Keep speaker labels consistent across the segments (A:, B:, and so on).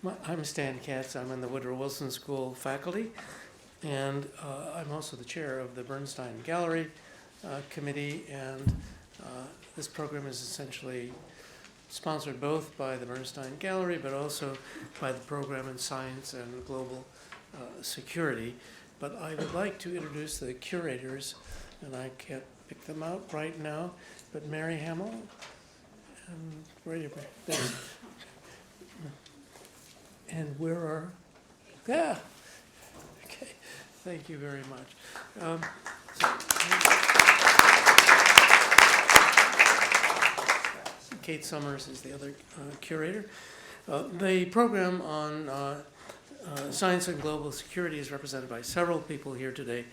A: I'm Stan Katz. I'm in the Woodrow Wilson School faculty, and I'm also the chair of the Bernstein Gallery Committee, and this program is essentially sponsored both by the Bernstein Gallery, but also by the Program in Science and Global Security. But I would like to introduce the curators, and I can't pick them out right now, but Mary Hamill, and where are you? And where are, yeah, okay, thank you very much. Kate Summers is the other curator. The program on science and global security is represented by several people here today.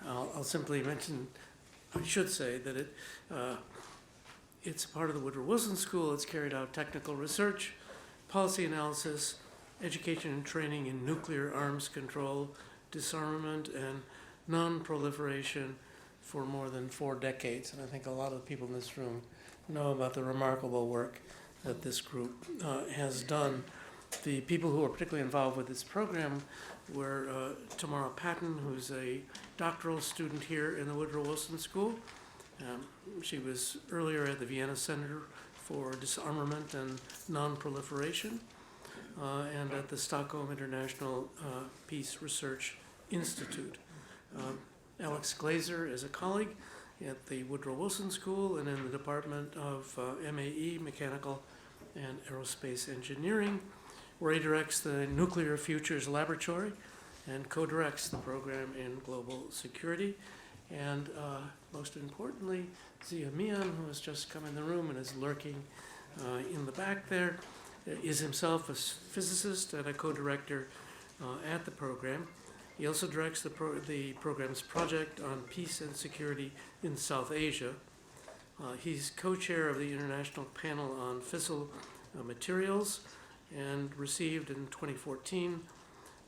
A: I'll simply mention, I should say that it's part of the Woodrow Wilson School. It's carried out technical research, policy analysis, education and training in nuclear arms control, disarmament, and non-proliferation for more than 4 decades. And I think a lot of people in this room know about the remarkable work that this group has done. The people who are particularly involved with this program were Tamara Patton, who's a doctoral student here in the Woodrow Wilson School. She was earlier at the Vienna Center for Disarmament and Non-Proliferation, and at the Stockholm International Peace Research Institute. Alex Glazer is a colleague at the Woodrow Wilson School and in the Department of MAE, Mechanical and Aerospace Engineering, where he directs the Nuclear Futures Laboratory and co-directs the program in global security. And most importantly, Zia Mian, who has just come in the room and is lurking in the back there, is himself a physicist and a co-director at the program. He also directs the program's project on peace and security in South Asia. He's co-chair of the International Panel on Fissile Materials and received in 2014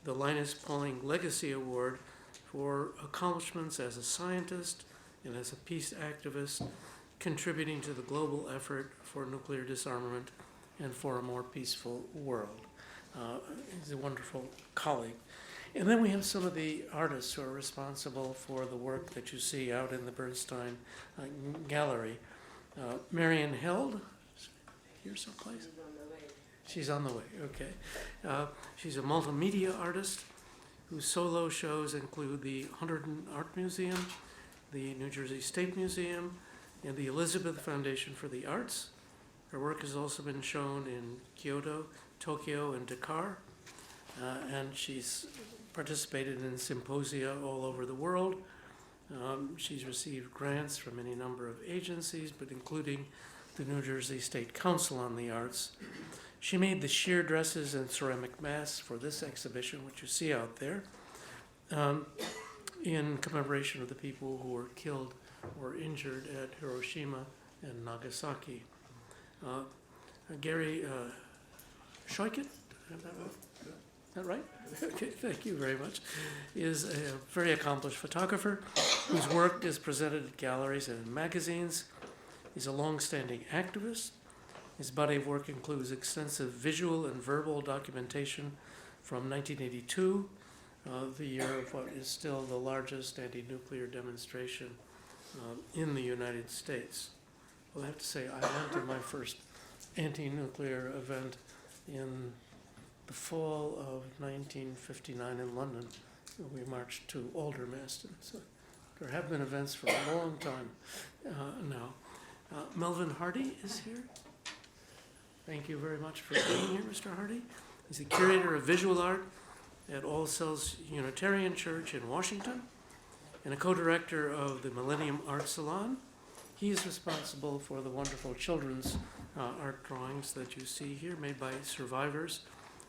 A: the Linus Pauling Legacy Award for accomplishments as a scientist and as a peace activist, contributing to the global effort for nuclear disarmament and for a more peaceful world. He's a wonderful colleague. And then we have some of the artists who are responsible for the work that you see out in the Bernstein Gallery. Marion Held, here someplace? She's on the way, okay. She's a multimedia artist whose solo shows include the Hunterdon Art Museum, the New Jersey State Museum, and the Elizabeth Foundation for the Arts. Her work has also been shown in Kyoto, Tokyo, and Dakar, and she's participated in symposia all over the world. She's received grants from any number of agencies, but including the New Jersey State Council on the Arts. She made the sheer dresses and ceramic masks for this exhibition, which you see out there, in commemoration of the people who were killed or injured at Hiroshima and Nagasaki. Gary Scheuket, is that right? Okay, thank you very much. Is a very accomplished photographer whose work is presented at galleries and in magazines. He's a long-standing activist. His body of work includes extensive visual and verbal documentation from 1982, the year of what is still the largest anti-nuclear demonstration in the United States. Well, I have to say, I went to my first anti-nuclear event in the fall of 1959 in London. We marched to Aldermaston. So there have been events for a long time now. Melvin Hardy is here. Thank you very much for being here, Mr. Hardy. He's the curator of visual art at All Souls Unitarian Church in Washington and a co-director of the Millennium Art Salon. He is responsible for the wonderful children's art drawings that you see here, made by survivors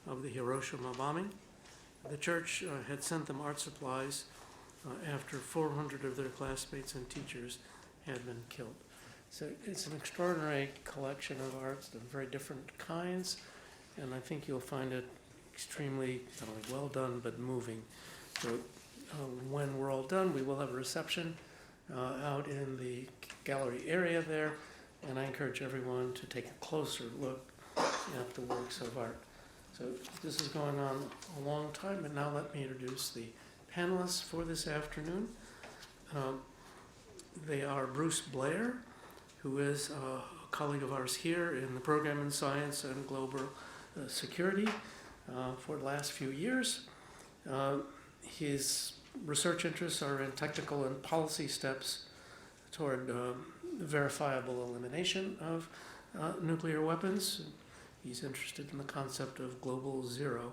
A: of the Hiroshima bombing. The church had sent them art supplies after 400 of their classmates and teachers had been killed. So it's an extraordinary collection of arts of very different kinds, and I think you'll find it extremely not only well done, but moving. So when we're all done, we will have a reception out in the gallery area there, and I encourage everyone to take a closer look at the works of art So this is going on a long time, but now let me introduce the panelists for this afternoon. They are Bruce Blair, who is a colleague of ours here in the program in science and global security for the last few years. His research interests are in technical and policy steps toward verifiable elimination of nuclear weapons. He's interested in the concept of global zero.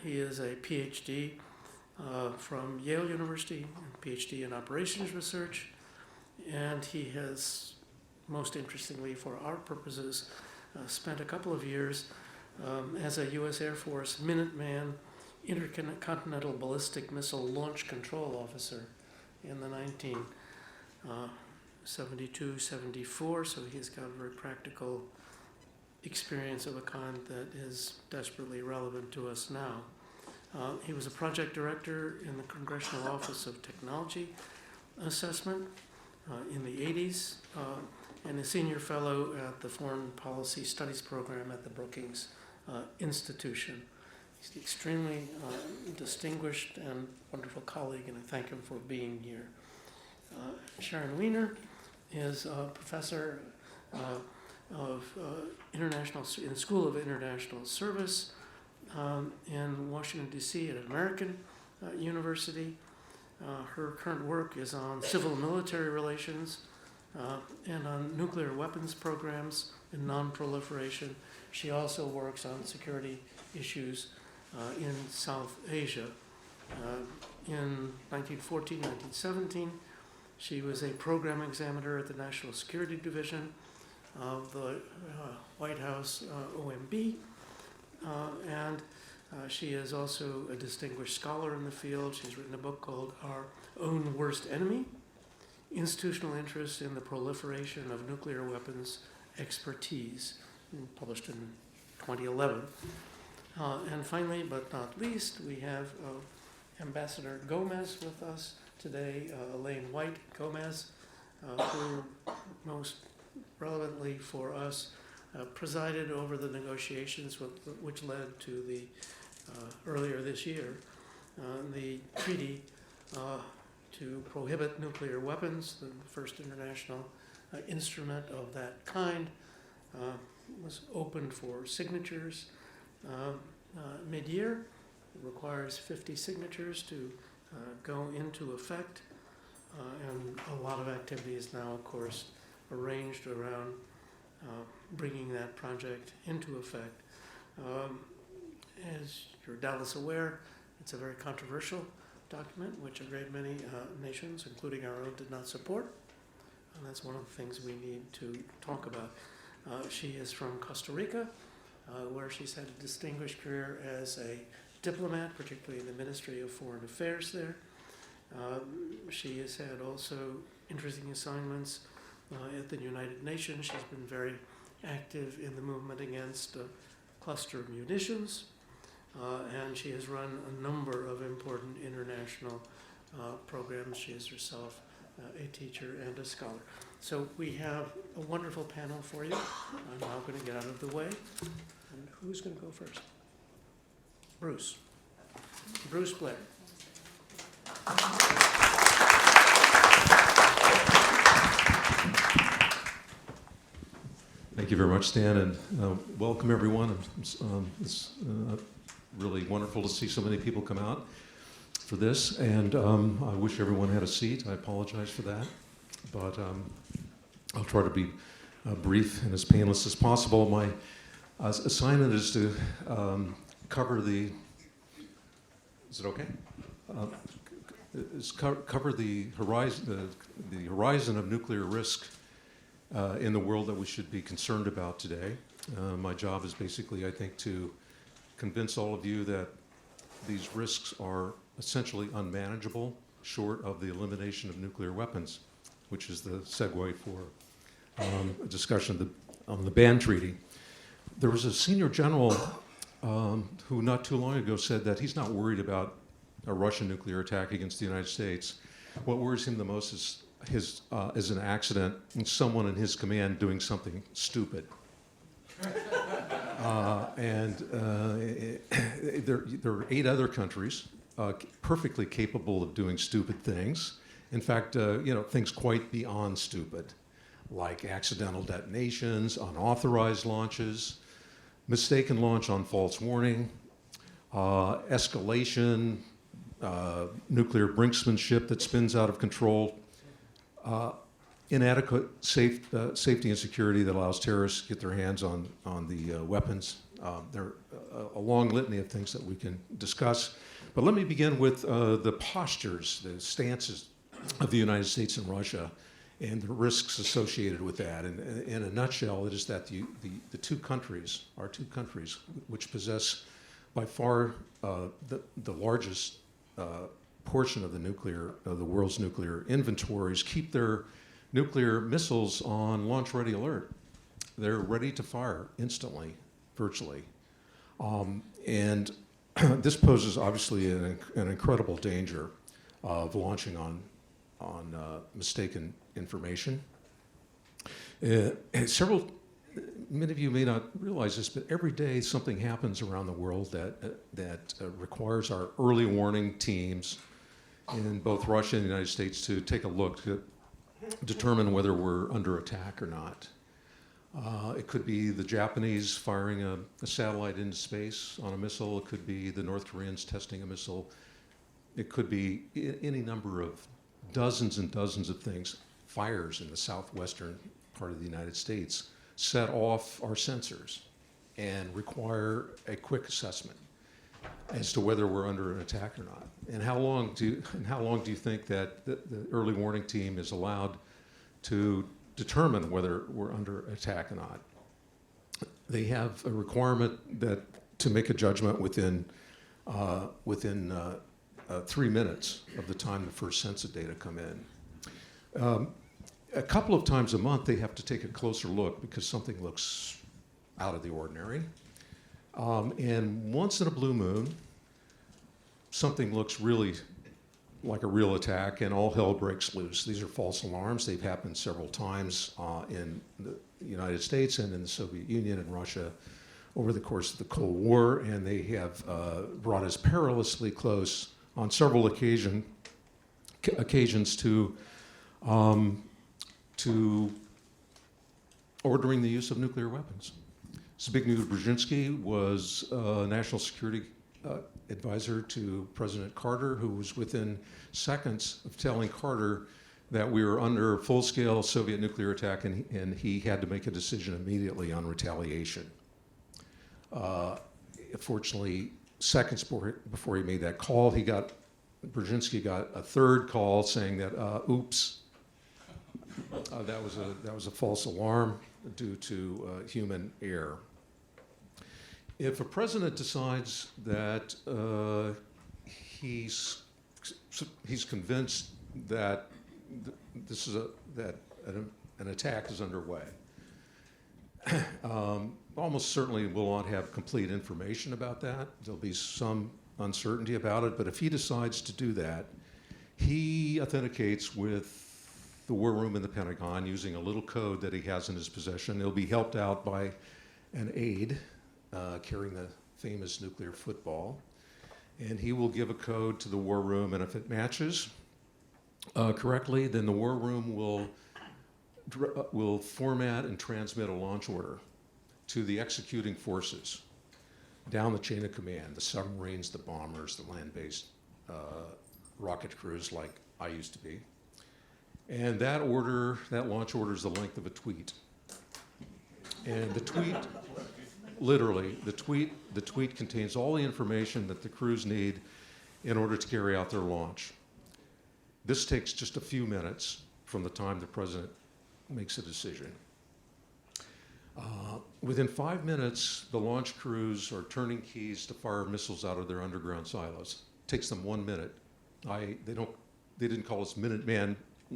A: He is a PhD from Yale University, PhD in operations research, and he has, most interestingly for our purposes, spent a couple of years as a U.S. Air Force Minuteman Intercontinental Ballistic Missile Launch Control Officer in the 1972-74, so he's got a very practical experience of a kind that is desperately relevant to us now. He was a project director in the Congressional Office of Technology Assessment in the 80s, and a senior fellow at the Foreign Policy Studies Program at the Brookings Institution. He's an extremely distinguished and wonderful colleague, and I thank him for being here. Sharon Weiner is a professor of international in the School of International Service in Washington, D.C. at American University. Her current work is on civil-military relations and on nuclear weapons programs and non-proliferation. She also works on security issues in South Asia. In 1914, 1917, she was a program examiner at the National Security Division of the White House OMB, and she is also a distinguished scholar in the field. She's written a book called Our Own Worst Enemy, Institutional Interest in the Proliferation of Nuclear Weapons Expertise, published in 2011. And finally, but not least, we have Ambassador Gomez with us today, Elaine Whyte Gomez, who most relevantly for us presided over the negotiations which led to the earlier this year the treaty to prohibit nuclear weapons, the first international instrument of that kind, was opened for signatures mid-year. It requires 50 signatures to go into effect, and a lot of activity is now, of course, arranged around bringing that project into effect. As you're doubtless aware, it's a very controversial document, which a great many nations, including our own, did not support. And that's one of the things we need to talk about. She is from Costa Rica, where she's had a distinguished career as a diplomat, particularly in the Ministry of Foreign Affairs there. She has had also interesting assignments at the United Nations. She's been very active in the movement against cluster munitions, and she has run a number of important international programs. She is herself a teacher and a scholar. So we have a wonderful panel for you. I'm now going to get out of the way. And who's going to go first? Bruce. Bruce Blair.
B: Thank you very much, Stan, and welcome everyone. It's really wonderful to see so many people come out for this, and I wish everyone had a seat. I apologize for that, but I'll try to be brief and as painless as possible. My assignment is to cover the, is it okay? Cover the horizon of nuclear risk in the world that we should be concerned about today. My job is basically, I think, to convince all of you that these risks are essentially unmanageable short of the elimination of nuclear weapons, which is the segue for a discussion on the ban treaty. There was a senior general who not too long ago said that he's not worried about a Russian nuclear attack against the United States. What worries him the most is an accident and someone in his command doing something stupid. There are 8 other countries perfectly capable of doing stupid things. In fact, things quite beyond stupid, like accidental detonations, unauthorized launches, mistaken launch on false warning, escalation, nuclear brinksmanship that spins out of control, inadequate safety and security that allows terrorists to get their hands on the weapons. There are a long litany of things that we can discuss. But let me begin with the postures, the stances of the United States and Russia and the risks associated with that. And in a nutshell, it is that the two countries, our two countries, which possess by far the largest portion of the world's nuclear inventories, keep their nuclear missiles on launch-ready alert. They're ready to fire instantly, virtually. And this poses obviously an incredible danger of launching on mistaken information. Many of you may not realize this, but every day something happens around the world that requires our early warning teams in both Russia and the United States to take a look to determine whether we're under attack or not. It could be the Japanese firing a satellite into space on a missile. It could be the North Koreans testing a missile. It could be any number of dozens and dozens of things. Fires in the southwestern part of the United States set off our sensors and require a quick assessment as to whether we're under an attack or not. And how long do you think that the early warning team is allowed to determine whether we're under attack or not? They have a requirement to make a judgment within 3 minutes of the time the first census data come in. A couple of times a month, they have to take a closer look because something looks out of the ordinary. And once in a blue moon, something looks really like a real attack, and all hell breaks loose. These are false alarms. They've happened several times in the United States and in the Soviet Union and Russia over the course of the Cold War, and they have brought us perilously close on several occasions to ordering the use of nuclear weapons. Zbigniew Brzezinski was national security advisor to President Carter, who was within seconds of telling Carter that we were under full-scale Soviet nuclear attack, and he had to make a decision immediately on retaliation. Fortunately, seconds before he made that call, Brzezinski got a third call saying that, oops, that was a false alarm due to human error. If a president decides that he's convinced that an attack is underway, almost certainly will not have complete information about that. There'll be some uncertainty about it, but if he decides to do that, he authenticates with the War Room in the Pentagon using a little code that he has in his possession. He'll be helped out by an aide carrying the famous nuclear football, and he will give a code to the War Room, and if it matches correctly, then the War Room will format and transmit a launch order to the executing forces down the chain of command, the submarines, the bombers, the land-based rocket crews like I used to be. And that launch order is the length of a tweet. And the tweet, literally, the tweet contains all the information that the crews need in order to carry out their launch. This takes just a few minutes from the time the president makes a decision. Within 5 minutes, the launch crews are turning keys to fire missiles out of their underground silos. It takes them 1 minute. They didn't call us Minuteman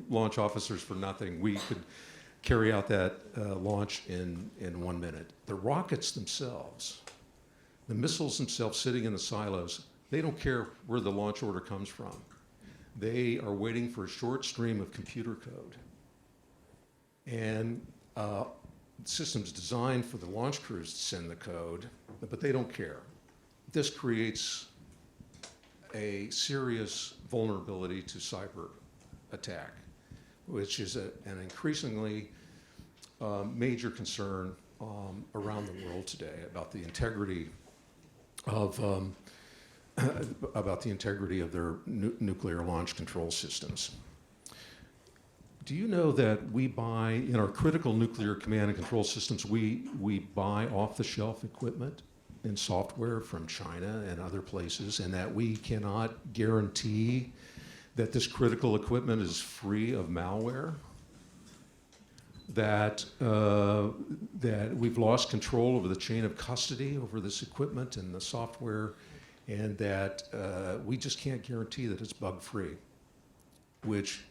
B: launch officers for nothing. We could carry out that launch in 1 minute. The rockets themselves, the missiles themselves sitting in the silos, they don't care where the launch order comes from. They are waiting for a short stream of computer code. And systems designed for the launch crews to send the code, but they don't care. This creates a serious vulnerability to cyber attack, which is an increasingly major concern around the world today about the integrity of their nuclear launch control systems. Do you know that we buy, in our critical nuclear command and control systems, we buy off-the-shelf equipment and software from China and other places, and that we cannot guarantee that this critical equipment is free of malware? That we've lost control over the chain of custody over this equipment and the software, and that we just can't guarantee that it's bug-free, which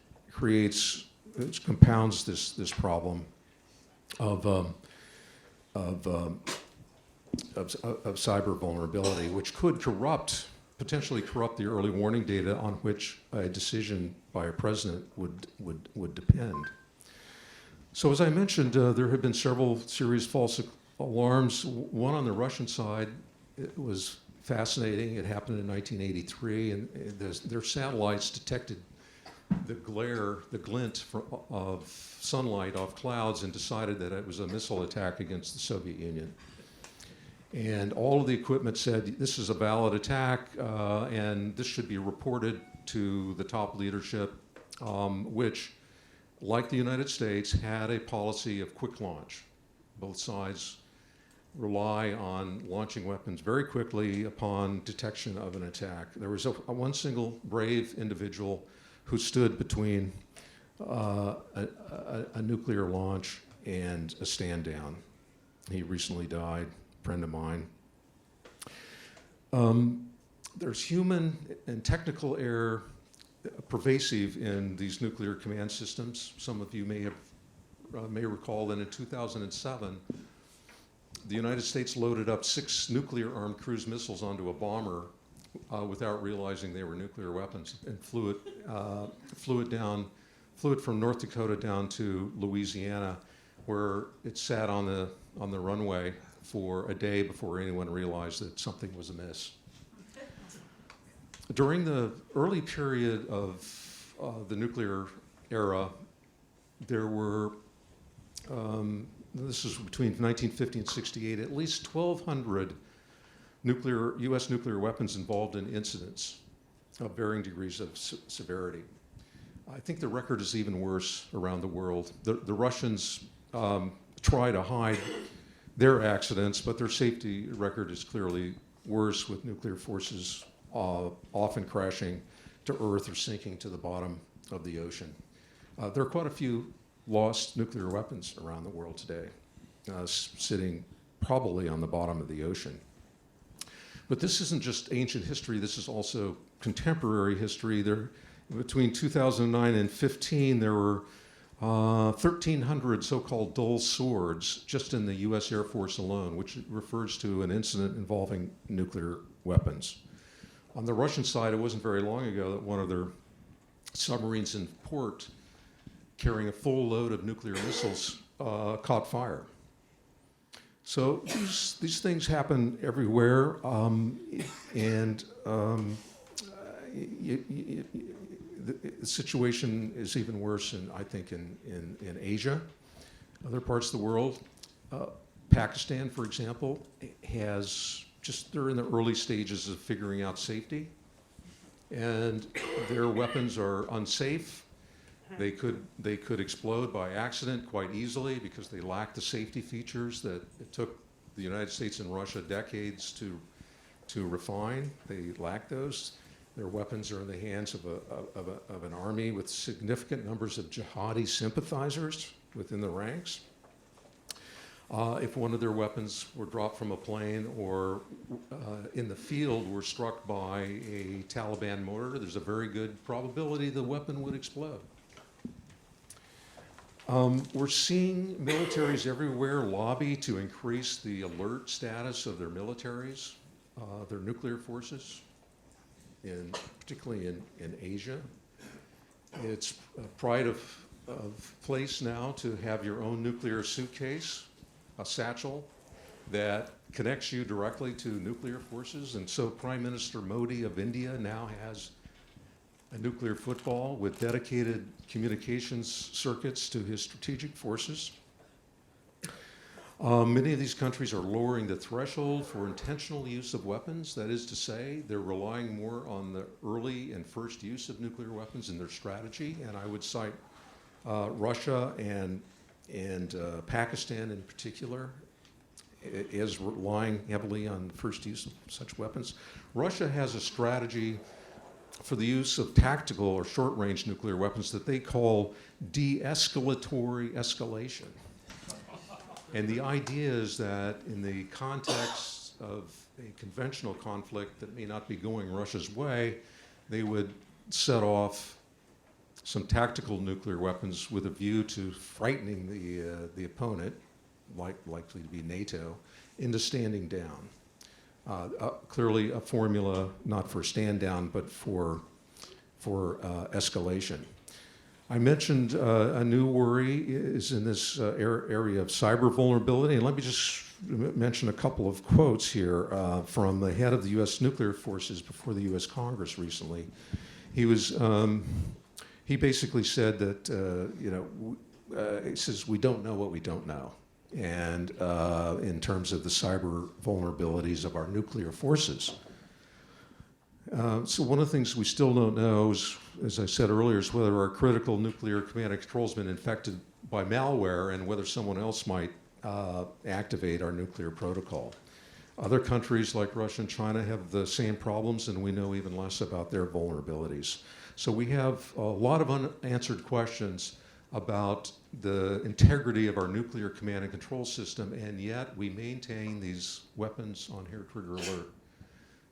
B: compounds this problem of cyber vulnerability, which could potentially corrupt the early warning data on which a decision by a president would depend. So as I mentioned, there have been several serious false alarms. One on the Russian side, it was fascinating. It happened in 1983, and their satellites detected the glint of sunlight off clouds and decided that it was a missile attack against the Soviet Union. And all of the equipment said, this is a valid attack, and this should be reported to the top leadership, which, like the United States, had a policy of quick launch. Both sides rely on launching weapons very quickly upon detection of an attack. There was one single brave individual who stood between a nuclear launch and a stand down. He recently died, a friend of mine. There's human and technical error pervasive in these nuclear command systems. Some of you may recall that in 2007, the United States loaded up 6 nuclear-armed cruise missiles onto a bomber without realizing they were nuclear weapons, and flew it from North Dakota down to Louisiana, where it sat on the runway for a day before anyone realized that something was amiss. During the early period of the nuclear era, there were, this is between 1950 and 68, at least 1,200 U.S. nuclear weapons involved in incidents of varying degrees of severity. I think the record is even worse around the world. The Russians try to hide their accidents, but their safety record is clearly worse, with nuclear forces often crashing to Earth or sinking to the bottom of the ocean. There are quite a few lost nuclear weapons around the world today, sitting probably on the bottom of the ocean. But this isn't just ancient history, this is also contemporary history. Between 2009 and 2015, there were 1,300 so-called dull swords just in the US Air Force alone, which refers to an incident involving nuclear weapons. On the Russian side, it wasn't very long ago that one of their submarines in port carrying a full load of nuclear missiles caught fire. So these things happen everywhere, and the situation is even worse, I think, in Asia, other parts of the world. Pakistan, for example, they're in the early stages of figuring out safety, and their weapons are unsafe. They could explode by accident quite easily because they lack the safety features that it took the United States and Russia decades to refine. They lack those. Their weapons are in the hands of an army with significant numbers of jihadi sympathizers within the ranks. If one of their weapons were dropped from a plane or in the field were struck by a Taliban mortar, there's a very good probability the weapon would explode. We're seeing militaries everywhere lobby to increase the alert status of their militaries, their nuclear forces, particularly in Asia. It's a pride of place now to have your own nuclear suitcase a satchel that connects you directly to nuclear forces. And so Prime Minister Modi of India now has a nuclear football with dedicated communications circuits to his strategic forces. Many of these countries are lowering the threshold for intentional use of weapons. That is to say, they're relying more on the early and first use of nuclear weapons in their strategy. And I would cite Russia and Pakistan in particular is relying heavily on the first use of such weapons. Russia has a strategy for the use of tactical or short-range nuclear weapons that they call de-escalatory escalation. And the idea is that in the context of a conventional conflict that may not be going Russia's way, they would set off some tactical nuclear weapons with a view to frightening the opponent, likely to be NATO, into standing down. Clearly a formula not for stand down, but for escalation. I mentioned a new worry is in this area of cyber vulnerability. And let me just mention a couple of quotes here from the head of the U.S. nuclear forces before the U.S. Congress recently. He basically said that, he says, we don't know what we don't know. And in terms of the cyber vulnerabilities of our nuclear forces. So one of the things we still don't know is, as I said earlier, is whether our critical nuclear command and control has been infected by malware and whether someone else might activate our nuclear protocol. Other countries like Russia and China have the same problems, and we know even less about their vulnerabilities. So we have a lot of unanswered questions about the integrity of our nuclear command and control system, and yet we maintain these weapons on hair trigger alert.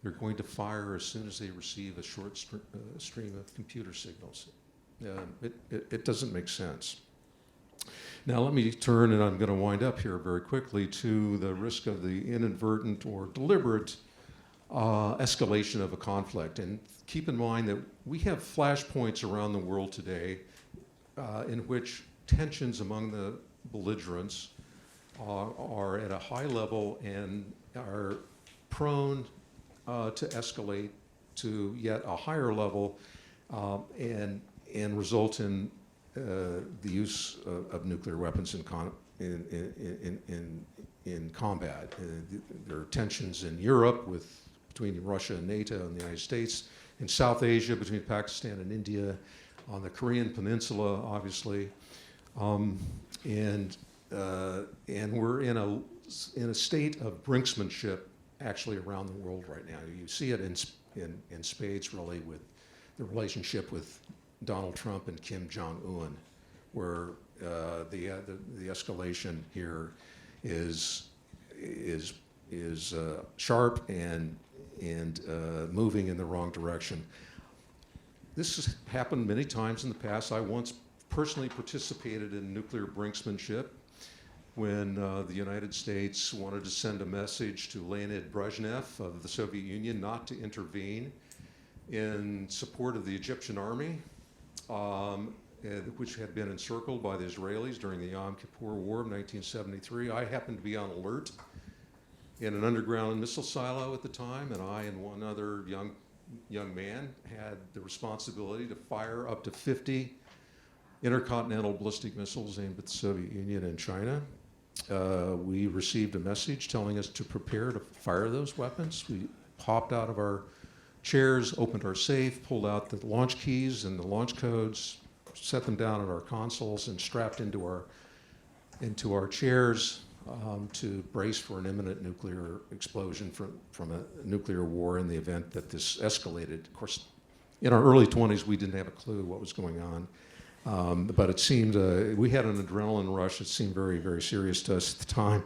B: They're going to fire as soon as they receive a short stream of computer signals. It doesn't make sense. Now let me turn, and I'm going to wind up here very quickly, to the risk of the inadvertent or deliberate escalation of a conflict. And keep in mind that we have flashpoints around the world today in which tensions among the belligerents are at a high level and are prone to escalate to yet a higher level and result in the use of nuclear weapons in combat. There are tensions in Europe between Russia and NATO and the United States, in South Asia between Pakistan and India, on the Korean Peninsula, obviously, and we're in a state of brinksmanship actually around the world right now. You see it in spades, really, with the relationship with Donald Trump and Kim Jong-un, where the escalation here is sharp and moving in the wrong direction. This has happened many times in the past. I once personally participated in nuclear brinksmanship when the United States wanted to send a message to Leonid Brezhnev of the Soviet Union not to intervene in support of the Egyptian army, which had been encircled by the Israelis during the Yom Kippur War of 1973. I happened to be on alert in an underground missile silo at the time, and I and one other young man had the responsibility to fire up to 50 intercontinental ballistic missiles aimed at the Soviet Union and China. We received a message telling us to prepare to fire those weapons. We popped out of our chairs, opened our safe, pulled out the launch keys and the launch codes, set them down at our consoles, and strapped into our chairs to brace for an imminent nuclear explosion from a nuclear war in the event that this escalated. Of course, in our early 20s, we didn't have a clue what was going on. But it seemed, we had an adrenaline rush. It seemed very, very serious to us at the time.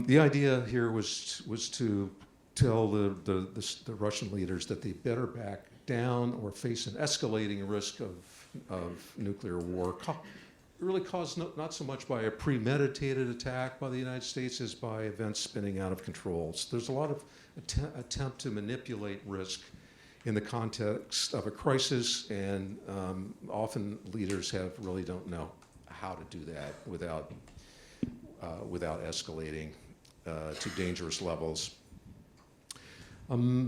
B: The idea here was to tell the Russian leaders that they better back down or face an escalating risk of nuclear war, really caused not so much by a premeditated attack by the United States as by events spinning out of control. So there's a lot of attempt to manipulate risk in the context of a crisis, and often leaders really don't know how to do that without without escalating to dangerous levels.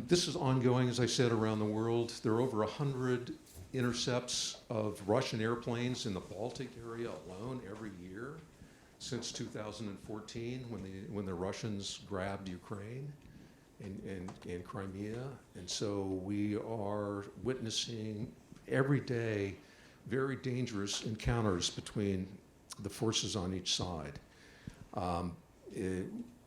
B: This is ongoing, as I said, around the world. There are over 100 intercepts of Russian airplanes in the Baltic area alone every year since 2014, when the Russians grabbed Ukraine and Crimea. And so we are witnessing every day very dangerous encounters between the forces on each side.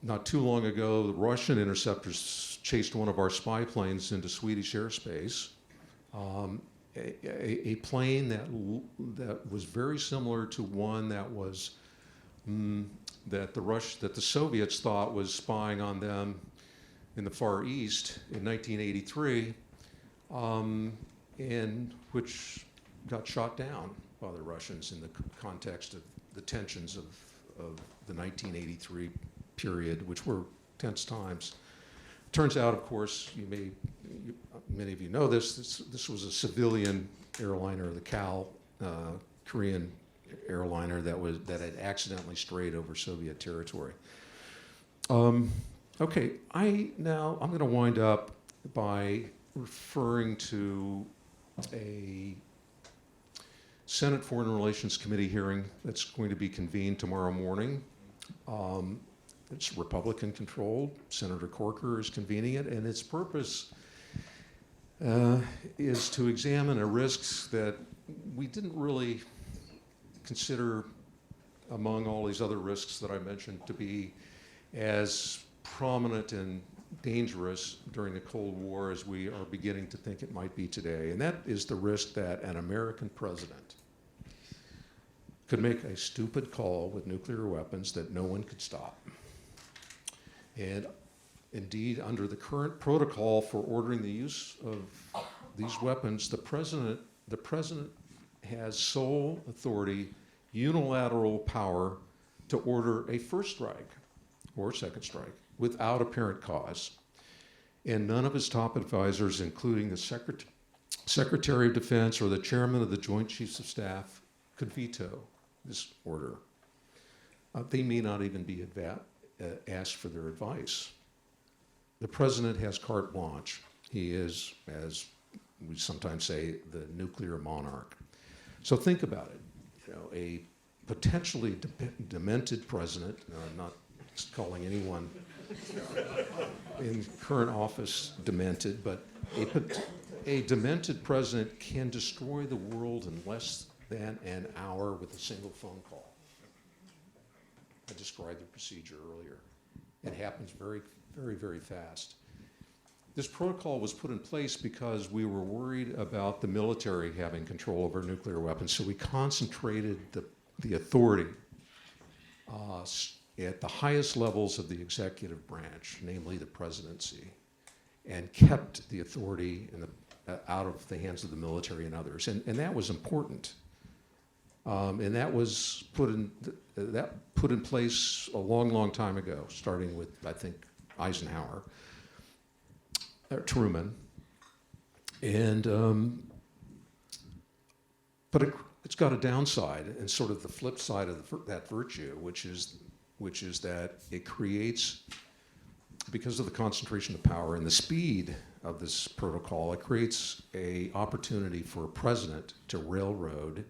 B: Not too long ago, the Russian interceptors chased one of our spy planes into Swedish airspace. A plane that was very similar to one that was that the Soviets thought was spying on them in the Far East in 1983, and which got shot down by the Russians in the context of the tensions of the 1983 period, which were tense times. Turns out, of course, many of you know this was a civilian airliner, the KAL, Korean airliner that had accidentally strayed over Soviet territory. Okay, I'm going to wind up by referring to a Senate Foreign Relations Committee hearing that's going to be convened tomorrow morning. It's Republican-controlled. Senator Corker is convening it, and its purpose is to examine a risk that we didn't really consider among all these other risks that I mentioned to be as prominent and dangerous during the Cold War as we are beginning to think it might be today. And that is the risk that an American president could make a stupid call with nuclear weapons that no one could stop. And indeed, under the current protocol for ordering the use of these weapons, the president has sole authority, unilateral power to order a first strike or second strike without apparent cause. And none of his top advisors, including the Secretary of Defense or the Chairman of the Joint Chiefs of Staff, could veto this order. They may not even be asked for their advice. The president has carte blanche. He is, as we sometimes say, the nuclear monarch. So think about it. A potentially demented president, I'm not calling anyone in current office demented, but a demented president can destroy the world in less than an hour with a single phone call. I described the procedure earlier. It happens very, very, very fast. This protocol was put in place because we were worried about the military having control over nuclear weapons, so we concentrated the authority at the highest levels of the executive branch, namely the presidency, and kept the authority out of the hands of the military and others. And that was important. And that was put in place a long, long time ago, starting with, I think, Eisenhower, Truman. And but it's got a downside, and sort of the flip side of that virtue, which is that it creates, because of the concentration of power and the speed of this protocol, it creates an opportunity for a president to railroad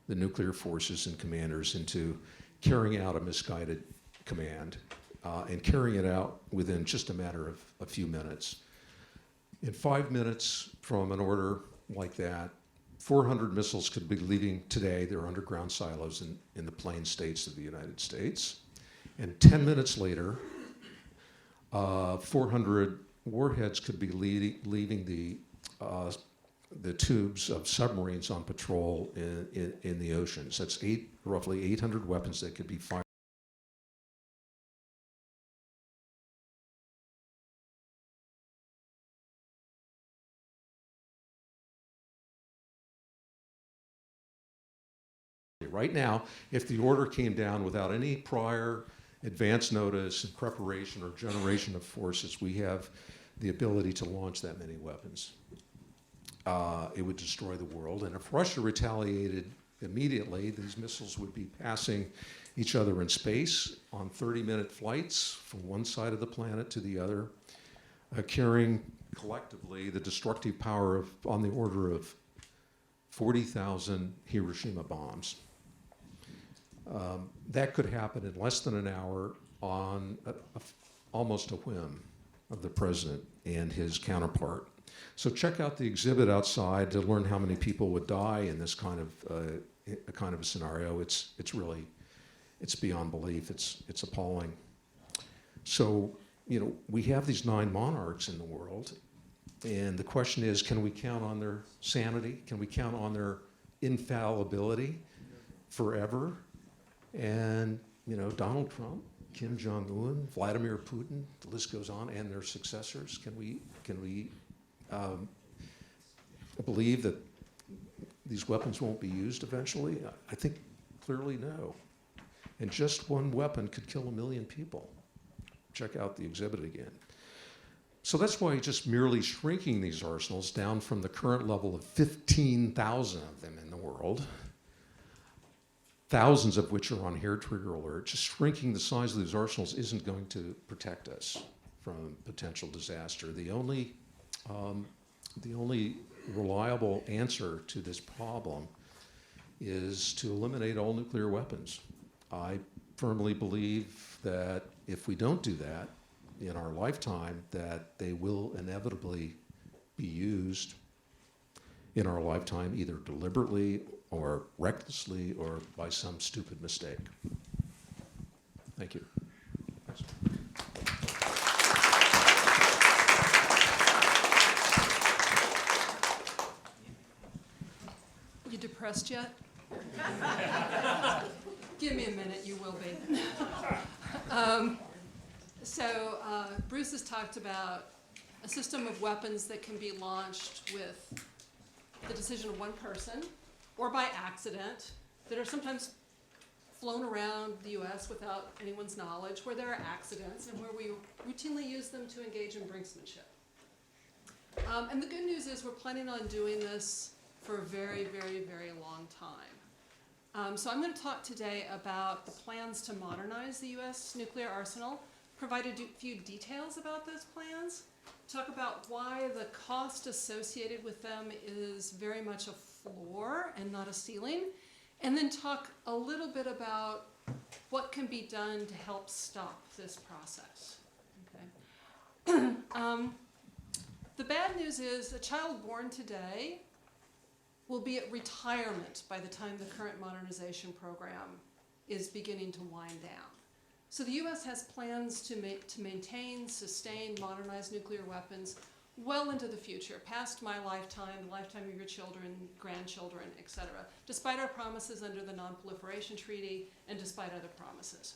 B: the nuclear forces and commanders into carrying out a misguided command and carrying it out within just a matter of a few minutes. In 5 minutes from an order like that, 400 missiles could be leaving today. They're underground silos in the plain states of the United States. And 10 minutes later, 400 warheads could be leaving the tubes of submarines on patrol in the oceans. That's roughly 800 weapons that could be fired. Right now, if the order came down without any prior advance notice and preparation or generation of forces, we have the ability to launch that many weapons. It would destroy the world. And if Russia retaliated immediately, these missiles would be passing each other in space on 30-minute flights from one side of the planet to the other, carrying collectively the destructive power of on the order of 40,000 Hiroshima bombs. That could happen in less than an hour on almost a whim of the president and his counterpart. So check out the exhibit outside to learn how many people would die in this kind of a scenario. It's beyond belief. It's appalling. So, we have these 9 monarchs in the world, and the question is, can we count on their sanity? Can we count on their infallibility forever? And, Donald Trump, Kim Jong-un, Vladimir Putin, the list goes on, and their successors. Can we believe that these weapons won't be used eventually? I think clearly no. And just one weapon could kill 1 million people. Check out the exhibit again. So that's why just merely shrinking these arsenals down from the current level of 15,000 of them in the world, thousands of which are on hair trigger alert, just shrinking the size of these arsenals isn't going to protect us from potential disaster. The only reliable answer to this problem is to eliminate all nuclear weapons. I firmly believe that if we don't do that in our lifetime, that they will inevitably be used in our lifetime, either deliberately or recklessly or by some stupid mistake. Thank you.
C: You depressed yet? Give me a minute, you will be. Bruce has talked about a system of weapons that can be launched with the decision of one person or by accident, that are sometimes flown around the US without anyone's knowledge, where there are accidents and where we routinely use them to engage in brinksmanship. And the good news is we're planning on doing this for a very, very, very long time. So I'm going to talk today about the plans to modernize the US nuclear arsenal, provide a few details about those plans, talk about why the cost associated with them is very much a floor and not a ceiling, and then talk a little bit about what can be done to help stop this process. Okay. The bad news is a child born today will be at retirement by the time the current modernization program is beginning to wind down. So the US has plans to maintain, sustain, modernize nuclear weapons well into the future, past my lifetime, the lifetime of your children, grandchildren, etc., despite our promises under the Non-Proliferation Treaty and despite other promises.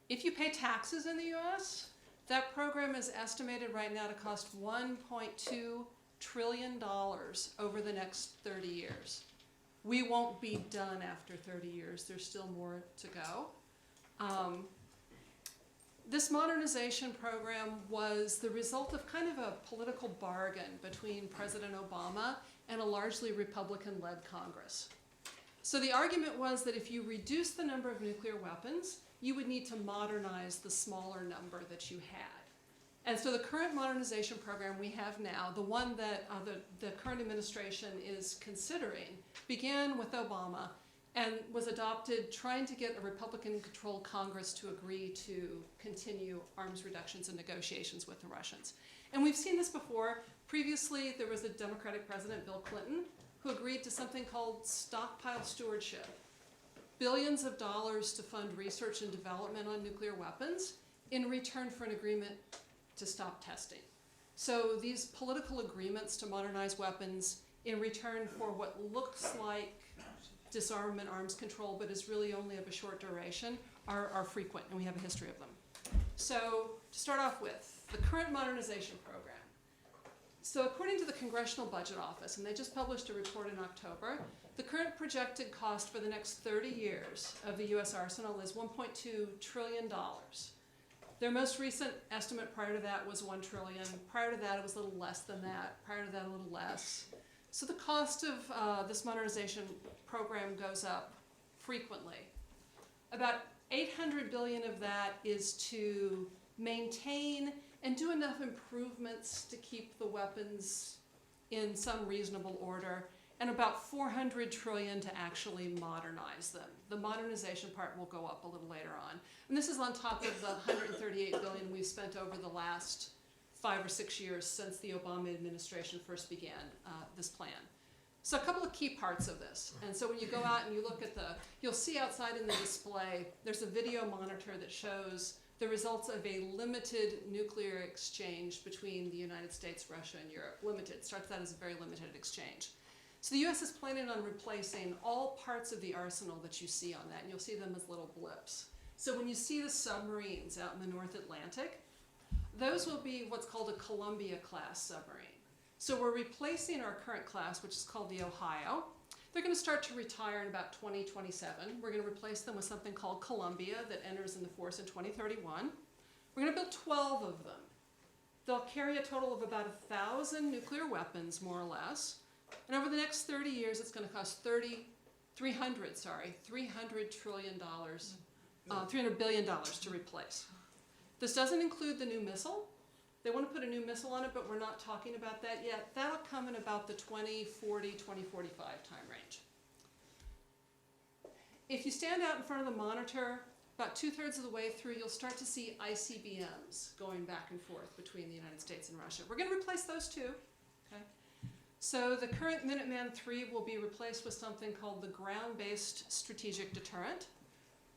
C: If you pay taxes in the US, that program is estimated right now to cost $1.2 trillion over the next 30 years. We won't be done after 30 years. There's still more to go. This modernization program was the result of kind of a political bargain between President Obama and a largely Republican-led Congress. So the argument was that if you reduce the number of nuclear weapons, you would need to modernize the smaller number that you had. And so the current modernization program we have now, the one that the current administration is considering, began with Obama and was adopted trying to get a Republican-controlled Congress to agree to continue arms reductions and negotiations with the Russians. And we've seen this before. Previously, there was a Democratic president, Bill Clinton, who agreed to something called stockpile stewardship. Billions of dollars to fund research and development on nuclear weapons in return for an agreement to stop testing. So these political agreements to modernize weapons in return for what looks like disarmament, arms control, but is really only of a short duration, are frequent, and we have a history of them. So to start off with, the current modernization program. So according to the Congressional Budget Office, and they just published a report in October, the current projected cost for the next 30 years of the US arsenal is $1.2 trillion. Their most recent estimate prior to that was $1 trillion. Prior to that, it was a little less than that. Prior to that, a little less. So the cost of this modernization program goes up frequently. About 800 billion of that is to maintain and do enough improvements to keep the weapons in some reasonable order, and about 400 trillion to actually modernize them. The modernization part will go up a little later on. And this is on top of the 138 billion we've spent over the last 5 or 6 years since the Obama administration first began this plan. So a couple of key parts of this. And so when you go out and you look at you'll see outside in the display, there's a video monitor that shows the results of a limited nuclear exchange between the United States, Russia, and Europe. Limited, starts out as a very limited exchange. So the US is planning on replacing all parts of the arsenal that you see on that, and you'll see them as little blips. So when you see the submarines out in the North Atlantic, those will be what's called a Columbia-class submarine. So we're replacing our current class, which is called the Ohio. They're going to start to retire in about 2027. We're going to replace them with something called Columbia that enters into force in 2031. We're going to build 12 of them. They'll carry a total of about 1,000 nuclear weapons, more or less. And over the next 30 years, it's going to cost $300 billion to replace. This doesn't include the new missile. They want to put a new missile on it, but we're not talking about that yet. That'll come in about the 2040, 2045 time range. If you stand out in front of the monitor, about 2/3 of the way through, you'll start to see ICBMs going back and forth between the United States and Russia. We're going to replace those too. Okay? So the current Minuteman III will be replaced with something called the ground-based strategic deterrent.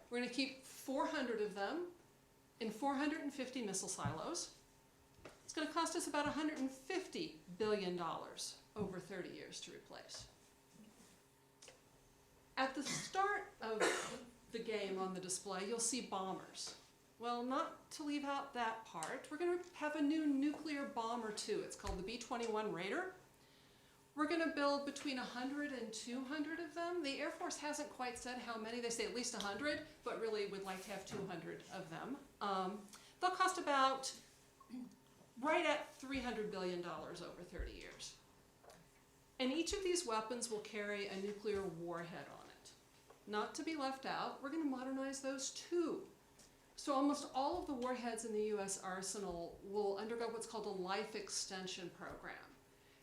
C: We're going to keep 400 of them in 450 missile silos. It's going to cost us about $150 billion over 30 years to replace. At the start of the game on the display, you'll see bombers. Well, not to leave out that part, we're going to have a new nuclear bomber too. It's called the B-21 Raider. We're going to build between 100 and 200 of them. The Air Force hasn't quite said how many. They say at least 100, but really would like to have 200 of them. They'll cost about right at $300 billion over 30 years. And each of these weapons will carry a nuclear warhead on it. Not to be left out, we're going to modernize those too. So almost all of the warheads in the US arsenal will undergo what's called a life extension program.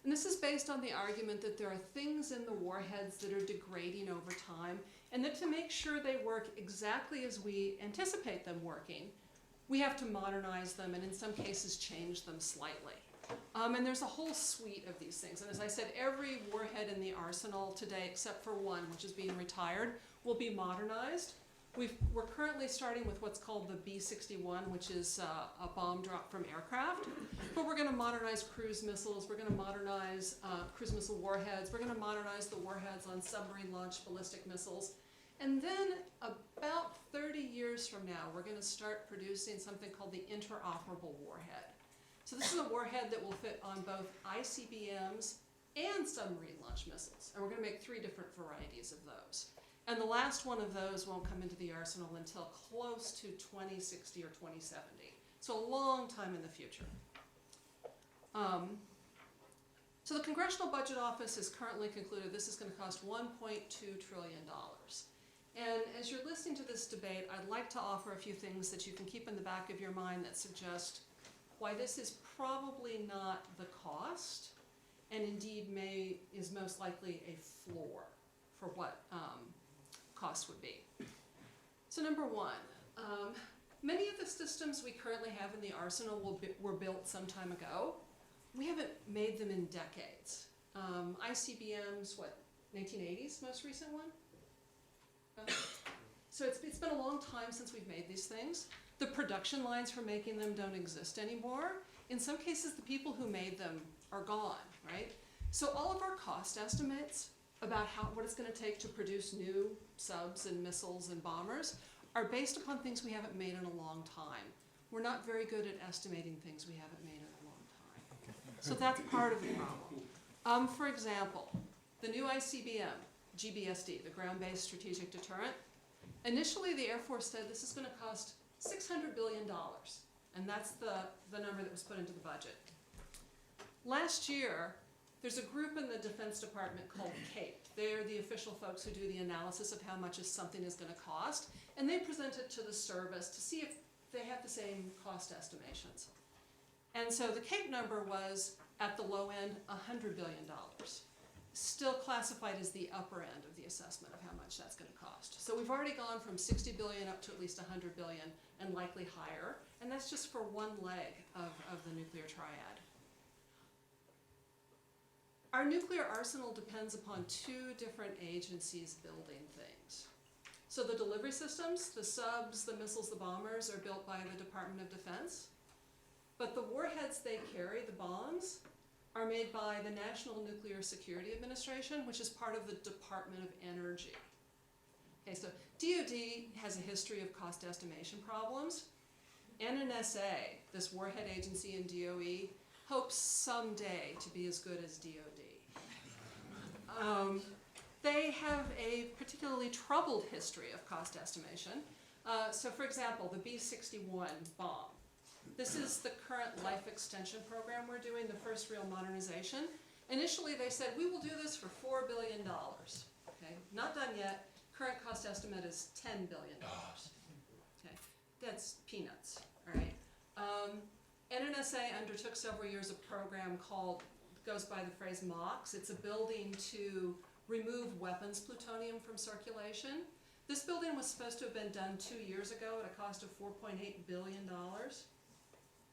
C: And this is based on the argument that there are things in the warheads that are degrading over time, and that to make sure they work exactly as we anticipate them working, we have to modernize them and in some cases change them slightly. And there's a whole suite of these things. And as I said, every warhead in the arsenal today, except for one, which is being retired, will be modernized. We're currently starting with what's called the B-61, which is a bomb drop from aircraft. But we're going to modernize cruise missiles. We're going to modernize cruise missile warheads. We're going to modernize the warheads on submarine-launched ballistic missiles. And then about 30 years from now, we're going to start producing something called the interoperable warhead. So this is a warhead that will fit on both ICBMs and submarine-launched missiles. And we're going to make 3 different varieties of those. And the last one of those won't come into the arsenal until close to 2060 or 2070. So a long time in the future. So the Congressional Budget Office has currently concluded this is going to cost $1.2 trillion. And as you're listening to this debate, I'd like to offer a few things that you can keep in the back of your mind that suggest why this is probably not the cost, and indeed is most likely a floor for what costs would be. So number one, many of the systems we currently have in the arsenal were built some time ago. We haven't made them in decades. ICBMs, 1980s, most recent one? So it's been a long time since we've made these things. The production lines for making them don't exist anymore. In some cases, the people who made them are gone, right? So all of our cost estimates about what it's going to take to produce new subs and missiles and bombers are based upon things we haven't made in a long time. We're not very good at estimating things we haven't made in a long time. So that's part of the problem. For example, the new ICBM, GBSD, the ground-based strategic deterrent, initially the Air Force said this is going to cost $600 billion, and that's the number that was put into the budget. Last year, There's a group in the Defense Department called CAPE. They're the official folks who do the analysis of how much something is going to cost, and they present it to the service to see if they have the same cost estimations. And so the CAPE number was, at the low end, $100 billion. Still classified as the upper end of the assessment of how much that's going to cost. So we've already gone from 60 billion up to at least 100 billion and likely higher, and that's just for one leg of the nuclear triad. Our nuclear arsenal depends upon two different agencies building things. So the delivery systems, the subs, the missiles, the bombers, are built by the Department of Defense. But the warheads they carry, the bombs, are made by the National Nuclear Security Administration, which is part of the Department of Energy. Okay, so DoD has a history of cost estimation problems. NNSA, this warhead agency in DOE, hopes someday to be as good as DoD. They have a particularly troubled history of cost estimation. So for example, the B-61 bomb. This is the current life extension program we're doing, the first real modernization. Initially they said, we will do this for $4 billion. Okay, not done yet. Current cost estimate is $10 billion. Okay, that's peanuts, all right? NNSA undertook several years of program called, goes by the phrase MOX. It's a building to remove weapons plutonium from circulation. This building was supposed to have been done 2 years ago at a cost of $4.8 billion.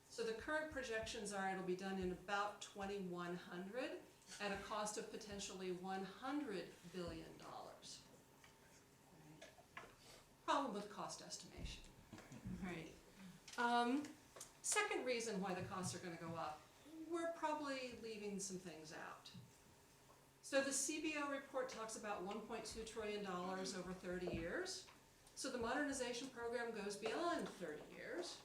C: So the current projections are it'll be done in about 2100 at a cost of potentially $100 billion. Problem with cost estimation, right? Second reason why the costs are going to go up, we're probably leaving some things out. So the CBO report talks about $1.2 trillion over 30 years. So the modernization program goes beyond 30 years.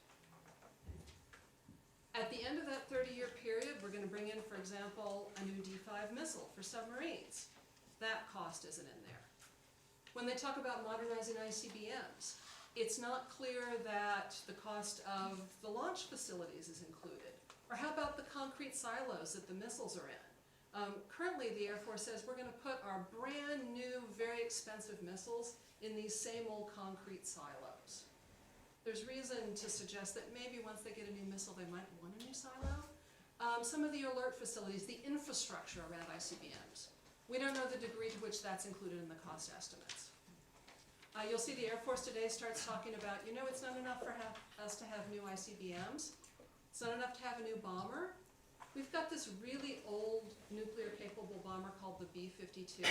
C: At the end of that 30-year period, we're going to bring in, for example, a new D5 missile for submarines. That cost isn't in there. When they talk about modernizing ICBMs, it's not clear that the cost of the launch facilities is included. Or how about the concrete silos that the missiles are in? Currently, the Air Force says we're going to put our brand new, very expensive missiles in these same old concrete silos. There's reason to suggest that maybe once they get a new missile, they might want a new silo. Some of the alert facilities, the infrastructure around ICBMs, we don't know the degree to which that's included in the cost estimates. You'll see the Air Force today starts talking about, you know, it's not enough for us to have new ICBMs. It's not enough to have a new bomber. We've got this really old nuclear-capable bomber called the B-52.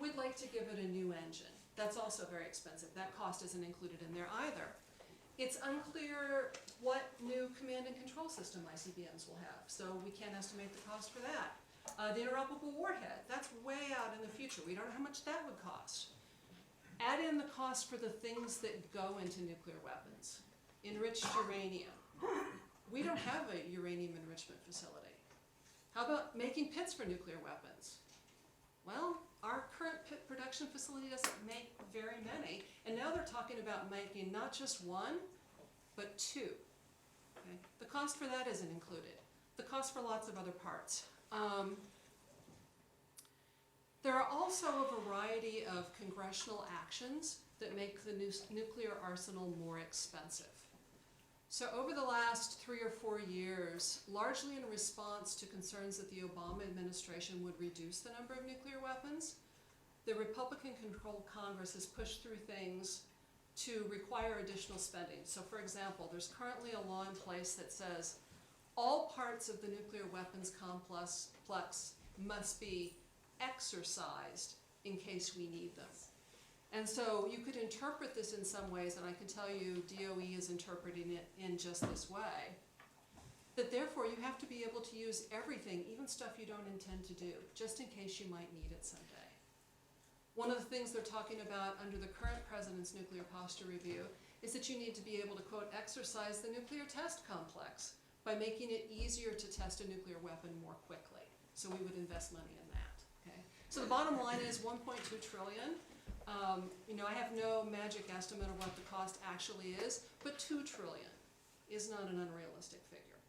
C: We'd like to give it a new engine. That's also very expensive. That cost isn't included in there either. It's unclear what new command and control system ICBMs will have, so we can't estimate the cost for that. The interoperable warhead, that's way out in the future. We don't know how much that would cost. Add in the cost for the things that go into nuclear weapons. Enriched uranium. We don't have a uranium enrichment facility. How about making pits for nuclear weapons? Well, our current pit production facility doesn't make very many, and now they're talking about making not just one, but two. Okay? The cost for that isn't included. The cost for lots of other parts. There are also a variety of congressional actions that make the nuclear arsenal more expensive. So over the last 3 or 4 years, largely in response to concerns that the Obama administration would reduce the number of nuclear weapons, the Republican-controlled Congress has pushed through things to require additional spending. So for example, there's currently a law in place that says all parts of the nuclear weapons complex must be exercised in case we need them. And so you could interpret this in some ways, and I can tell you DOE is interpreting it in just this way, that therefore you have to be able to use everything, even stuff you don't intend to do, just in case you might need it someday. One of the things they're talking about under the current president's nuclear posture review is that you need to be able to, quote, exercise the nuclear test complex by making it easier to test a nuclear weapon more quickly. So we would invest money in that, okay? So the bottom line is 1.2 trillion. You know, I have no magic estimate of what the cost actually is, but 2 trillion is not an unrealistic figure.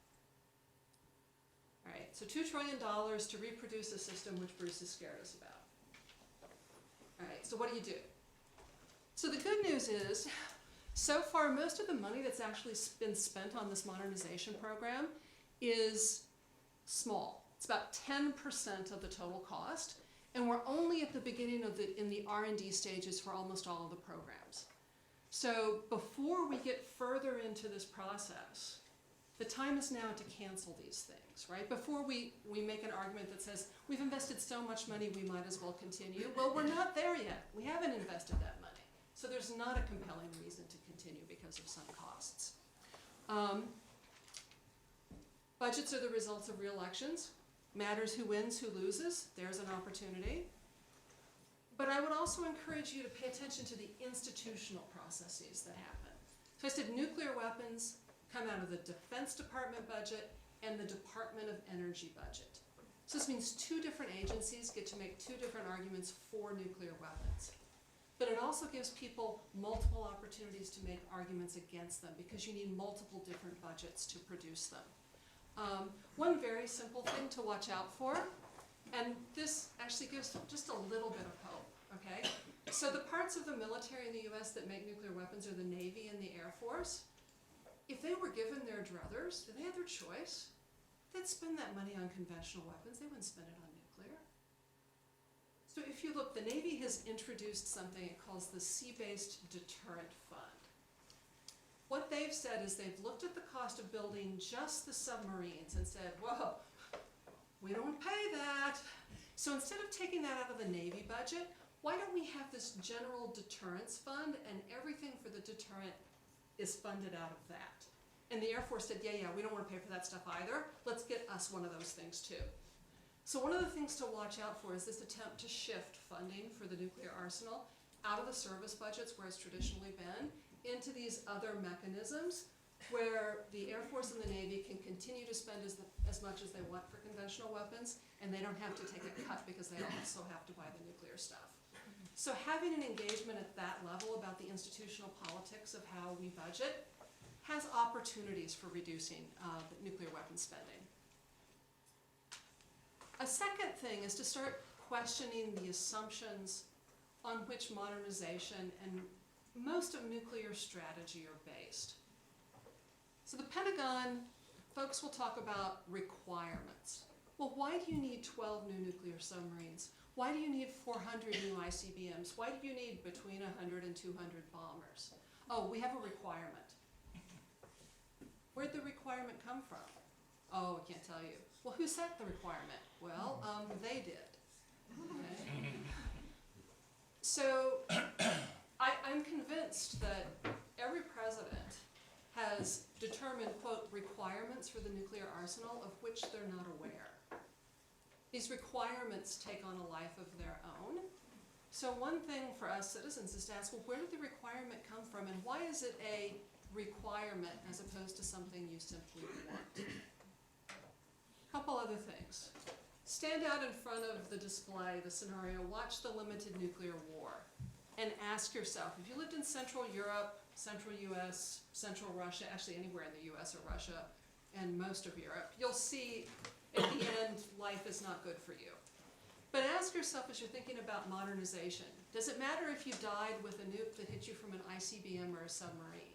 C: All right, so $2 trillion to reproduce a system which Bruce is scared us about. All right, so what do? So the good news is, so far, most of the money that's actually been spent on this modernization program is small. It's about 10% of the total cost, and we're only at the beginning of in the R&D stages for almost all of the programs. So before we get further into this process, the time is now to cancel these things, right? Before we make an argument that says, we've invested so much money, we might as well continue. Well, we're not there yet. We haven't invested that money. So there's not a compelling reason to continue because of some costs. Budgets are the results of real elections. Matters who wins, who loses. There's an opportunity. But I would also encourage you to pay attention to the institutional processes that happen. So I said nuclear weapons come out of the Defense Department budget and the Department of Energy budget. So this means two different agencies get to make two different arguments for nuclear weapons. But it also gives people multiple opportunities to make arguments against them because you need multiple different budgets to produce them. One very simple thing to watch out for, and this actually gives just a little bit of hope, okay? So the parts of the military in the US that make nuclear weapons are the Navy and the Air Force. If they were given their druthers, if they had their choice, they'd spend that money on conventional weapons. They wouldn't spend it on nuclear. So if you look, the Navy has introduced something it calls the SeaBased Deterrent Fund. What they've said is they've looked at the cost of building just the submarines and said, whoa, we don't pay that. So instead of taking that out of the Navy budget, why don't we have this general deterrence fund and everything for the deterrent is funded out of that? And the Air Force said, yeah, we don't want to pay for that stuff either. Let's get us one of those things too. So one of the things to watch out for is this attempt to shift funding for the nuclear arsenal out of the service budgets where it's traditionally been into these other mechanisms where the Air Force and the Navy can continue to spend as much as they want for conventional weapons, and they don't have to take a cut because they also have to buy the nuclear stuff. So having an engagement at that level about the institutional politics of how we budget has opportunities for reducing nuclear weapons spending. A second thing is to start questioning the assumptions on which modernization and most of nuclear strategy are based. So the Pentagon, folks will talk about requirements. Well, why do you need 12 new nuclear submarines? Why do you need 400 new ICBMs? Why do you need between 100 and 200 bombers? Oh, we have a requirement. Where'd the requirement come from? Oh, I can't tell you. Well, who set the requirement? Well, they did. Okay. So I'm convinced that every president has determined, quote, requirements for the nuclear arsenal of which they're not aware. These requirements take on a life of their own. So one thing for us citizens is to ask, well, where did the requirement come from and why is it a requirement as opposed to something you simply want? Couple other things. Stand out in front of the display, the scenario, watch the limited nuclear war, and ask yourself, if you lived in Central Europe, Central US, Central Russia, actually anywhere in the US or Russia, and most of Europe, you'll see at the end, life is not good for you. But ask yourself as you're thinking about modernization, does it matter if you died with a nuke that hit you from an ICBM or a submarine?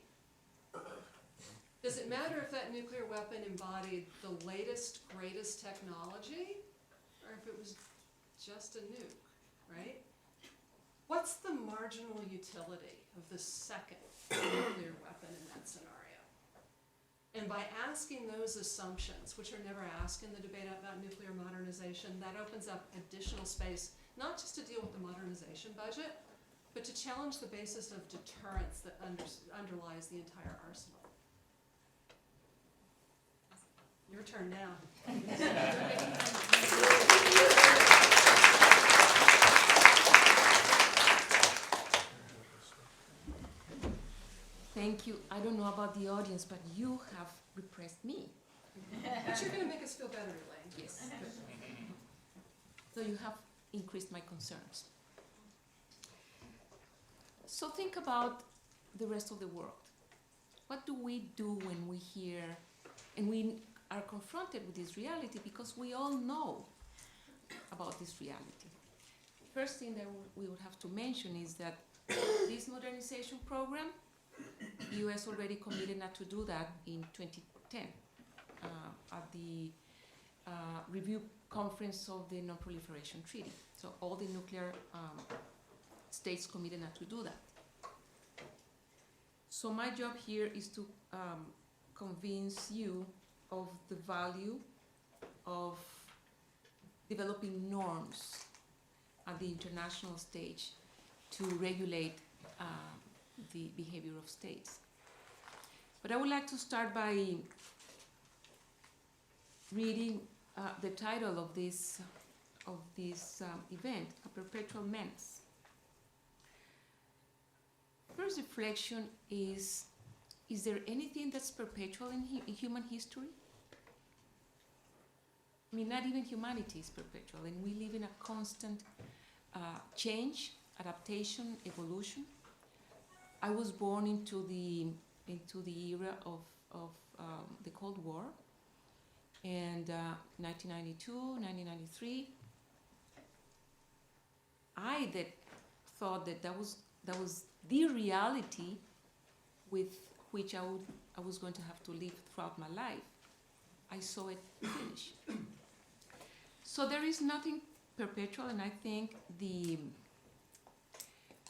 C: Does it matter if that nuclear weapon embodied the latest, greatest technology, or if it was just a nuke, right? What's the marginal utility of the second nuclear weapon in that scenario? And by asking those assumptions, which are never asked in the debate about nuclear modernization, that opens up additional space, not just to deal with the modernization budget, but to challenge the basis of deterrence that underlies the entire arsenal. Your turn now.
D: Thank you. I don't know about the audience, but you have repressed me.
C: But you're going to make us feel better, Elaine.
D: Yes. So you have increased my concerns. So think about the rest of the world. What do we do when we hear, and we are confronted with this reality because we all know about this reality. First thing that we would have to mention is that this modernization program, U.S. already committed not to do that in 2010 at the review conference of the Non-Proliferation Treaty. So all the nuclear states committed not to do that. So my job here is to convince you of the value of developing norms at the international stage to regulate the behavior of states. But I would like to start by reading the title of this event, A Perpetual Menace. First reflection is there anything that's perpetual in human history? I mean, not even humanity is perpetual, and we live in a constant change, adaptation, evolution. I was born into the era of the Cold War, and 1992, 1993. I thought that was the reality with which I was going to have to live throughout my life. I saw it finish. So there is nothing perpetual, and I think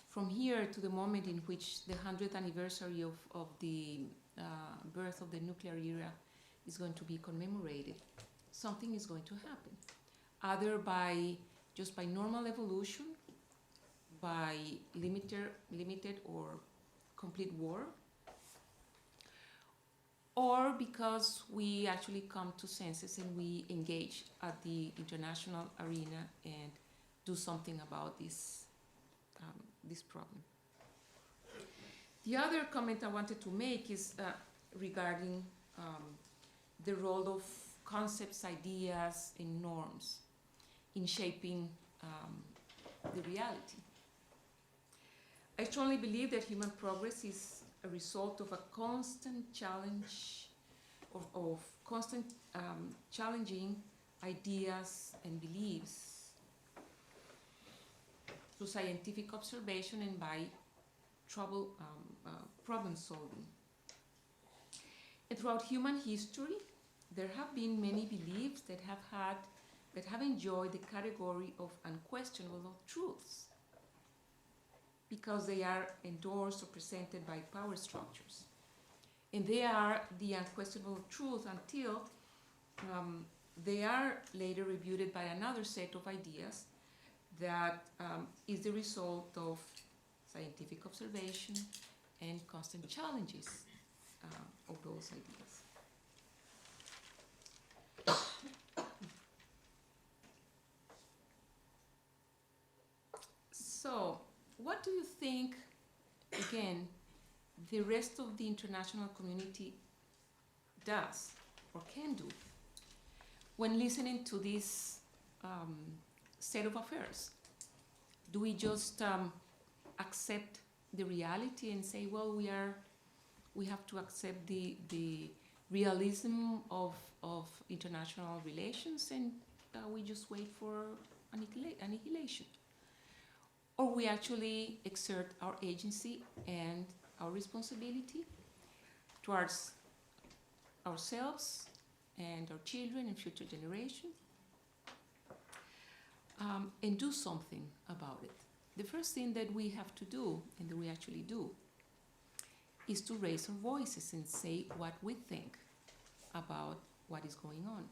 D: from here to the moment in which the 100th anniversary of the birth of the nuclear era is going to be commemorated, something is going to happen, either by normal evolution, by limited or complete war, or because we actually come to senses and we engage at the international arena and do something about this problem. The other comment I wanted to make is regarding the role of concepts, ideas, and norms in shaping the reality. I strongly believe that human progress is a result of a constant challenge, of constant challenging ideas and beliefs through scientific observation and by problem solving. And throughout human history, there have been many beliefs that have enjoyed the category of unquestionable truths, because they are endorsed or presented by power structures. And they are the unquestionable truth until they are later refuted by another set of ideas that is the result of scientific observation and constant challenges of those ideas. So, what do you think, again, the rest of the international community does or can do when listening to this state of affairs? Do we just accept the reality and say, well, we have to accept the realism of international relations, and we just wait for annihilation? Or we actually exert our agency and our responsibility towards ourselves and our children and future generations, and do something about it. The first thing that we have to do, and that we actually do, is to raise our voices and say what we think about what is going on.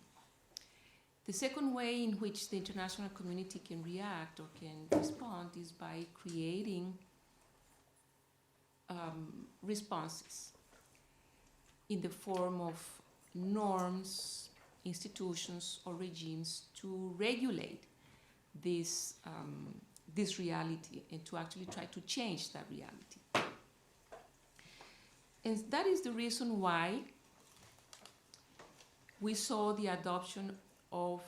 D: The second way in which the international community can react or can respond is by creating responses in the form of norms, institutions, or regimes to regulate this reality and to actually try to change that reality. And that is the reason why we saw the adoption of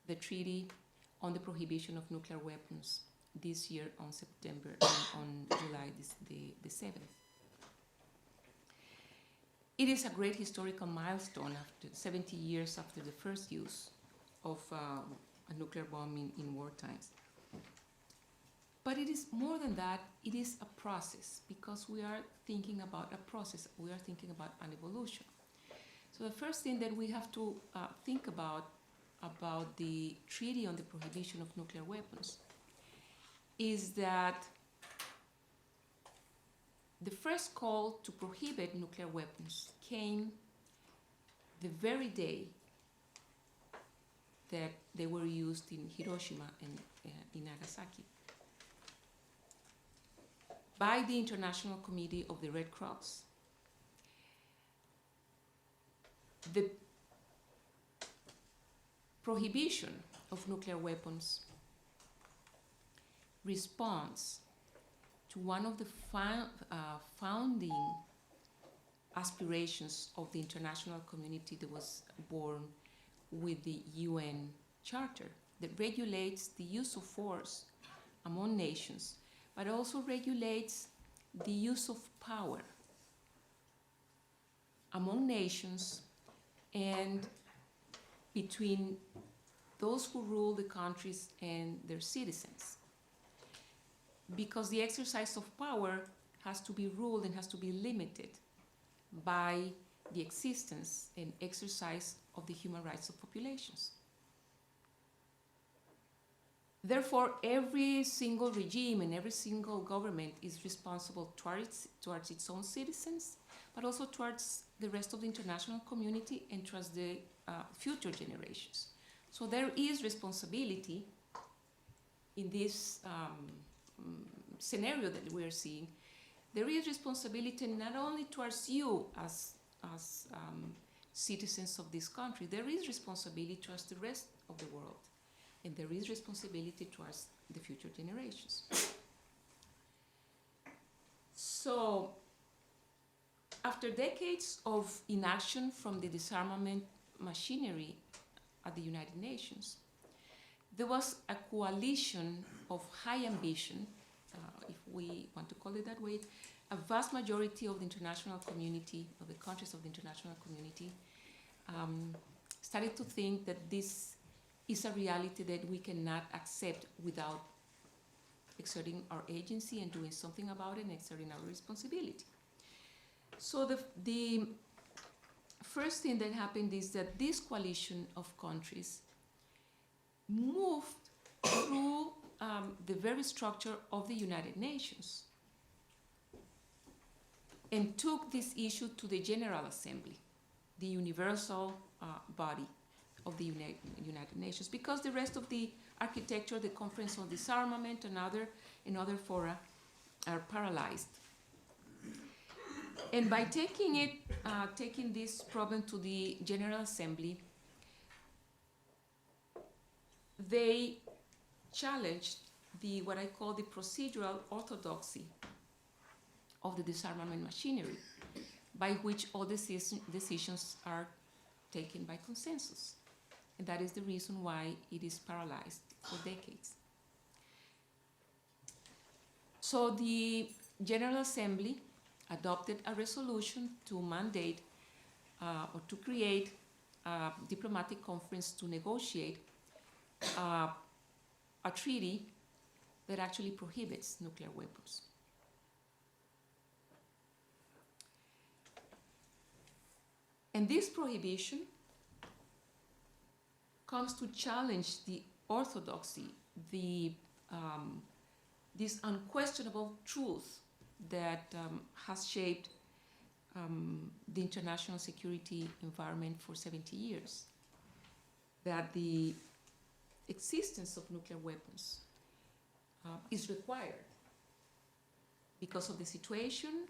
D: the Treaty on the Prohibition of Nuclear Weapons this year on September, on July the 7th. It is a great historical milestone after 70 years after the first use of a nuclear bomb in war times. But it is more than that, it is a process, because we are thinking about a process, we are thinking about an evolution. So the first thing that we have to think about the Treaty on the Prohibition of Nuclear Weapons is that the first call to prohibit nuclear weapons came the very day that they were used in Hiroshima and in Nagasaki by the International Committee of the Red Cross. The prohibition of nuclear weapons responds to one of the founding aspirations of the international community that was born with the UN Charter that regulates the use of force among nations, but also regulates the use of power among nations and between those who rule the countries and their citizens. Because the exercise of power has to be ruled and has to be limited by the existence and exercise of the human rights of populations. Therefore, every single regime and every single government is responsible towards its own citizens, but also towards the rest of the international community and towards the future generations. So there is responsibility in this scenario that we are seeing. There is responsibility not only towards you as citizens of this country, there is responsibility towards the rest of the world, and there is responsibility towards the future generations. So, after decades of inaction from the disarmament machinery at the United Nations, there was a coalition of high ambition, if we want to call it that way. A vast majority of the international community, of the countries of the international community, started to think that this is a reality that we cannot accept without exerting our agency and doing something about it and exerting our responsibility. So the first thing that happened is that this coalition of countries moved through the very structure of the United Nations and took this issue to the General Assembly, the universal body of the United Nations, because the rest of the architecture, the Conference on Disarmament and other fora are paralyzed. And by taking this problem to the General Assembly, they challenged what I call the procedural orthodoxy of the disarmament machinery, by which all decisions are taken by consensus. And that is the reason why it is paralyzed for decades. So the General Assembly adopted a resolution to mandate or to create a diplomatic conference to negotiate a treaty that actually prohibits nuclear weapons. And this prohibition comes to challenge the orthodoxy, this unquestionable truth that has shaped the international security environment for 70 years, that the existence of nuclear weapons is required because of the situation,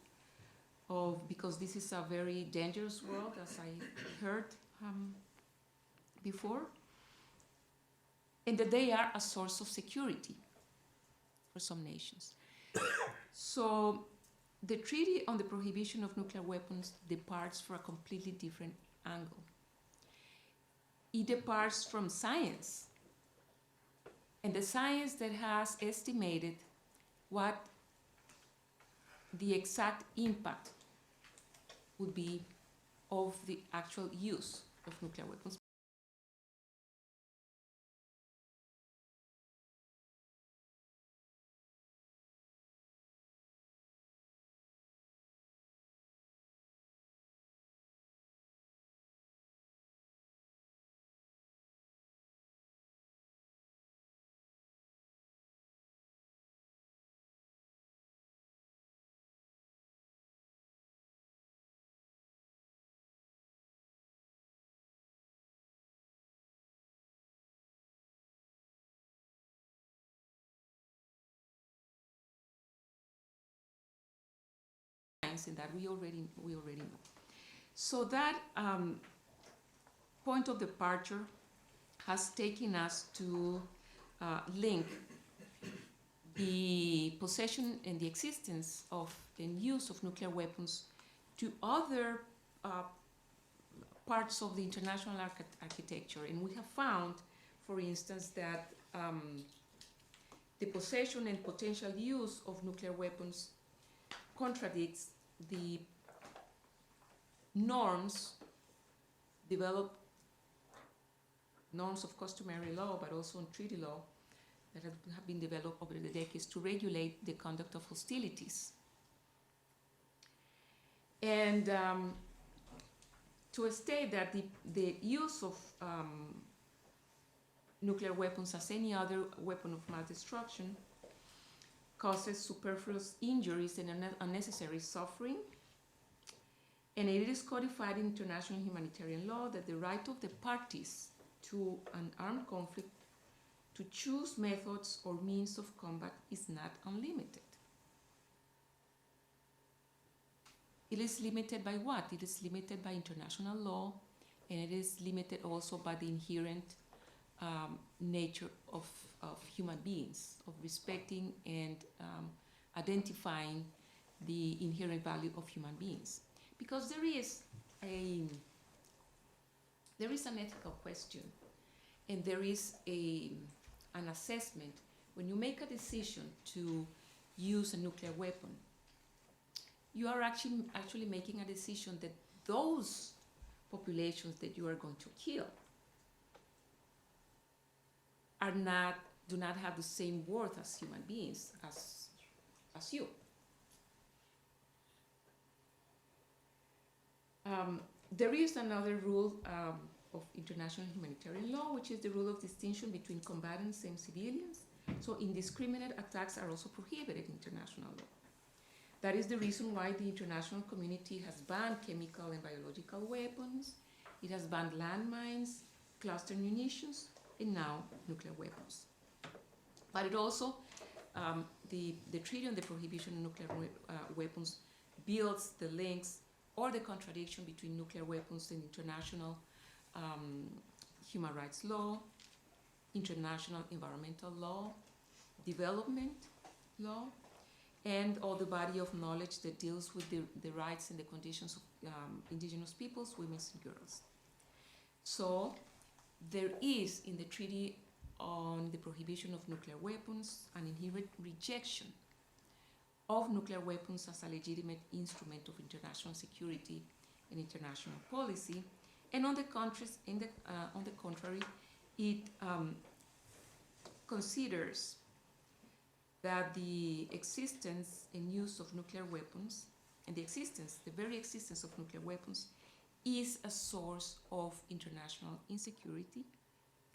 D: because this is a very dangerous world, as I heard before, and that they are a source of security for some nations. So the Treaty on the Prohibition of Nuclear Weapons departs from a completely different angle. It departs from science, and the science that has estimated what the exact impact would be of the actual use of nuclear weapons. In that we already know. So that point of departure has taken us to link the possession and the existence of and use of nuclear weapons to other parts of the international architecture. And we have found, for instance, that the possession and potential use of nuclear weapons contradicts the norms developed, norms of customary law, but also in treaty law that have been developed over the decades to regulate the conduct of hostilities. And to state that the use of nuclear weapons as any other weapon of mass destruction causes superfluous injuries and unnecessary suffering. And it is codified in international humanitarian law that the right of the parties to an armed conflict to choose methods or means of combat is not unlimited. It is limited by what? It is limited by international law, and it is limited also by the inherent nature of human beings, of respecting and identifying the inherent value of human beings. Because there is an ethical question, and there is an assessment. When you make a decision to use a nuclear weapon, you are actually making a decision that those populations that you are going to kill do not have the same worth as human beings as you. There is another rule of international humanitarian law, which is the rule of distinction between combatants and civilians. So indiscriminate attacks are also prohibited in international law. That is the reason why the international community has banned chemical and biological weapons. It has banned landmines, cluster munitions, and now nuclear weapons. But it also, the Treaty on the Prohibition of Nuclear Weapons builds the links or the contradiction between nuclear weapons and international human rights law, international environmental law, development law, and all the body of knowledge that deals with the rights and the conditions of indigenous peoples, women, and girls. So there is in the Treaty on the Prohibition of Nuclear Weapons an inherent rejection of nuclear weapons as a legitimate instrument of international security and international policy, and on the contrary, it considers that the existence and use of nuclear weapons, and the very existence of nuclear weapons, is a source of international insecurity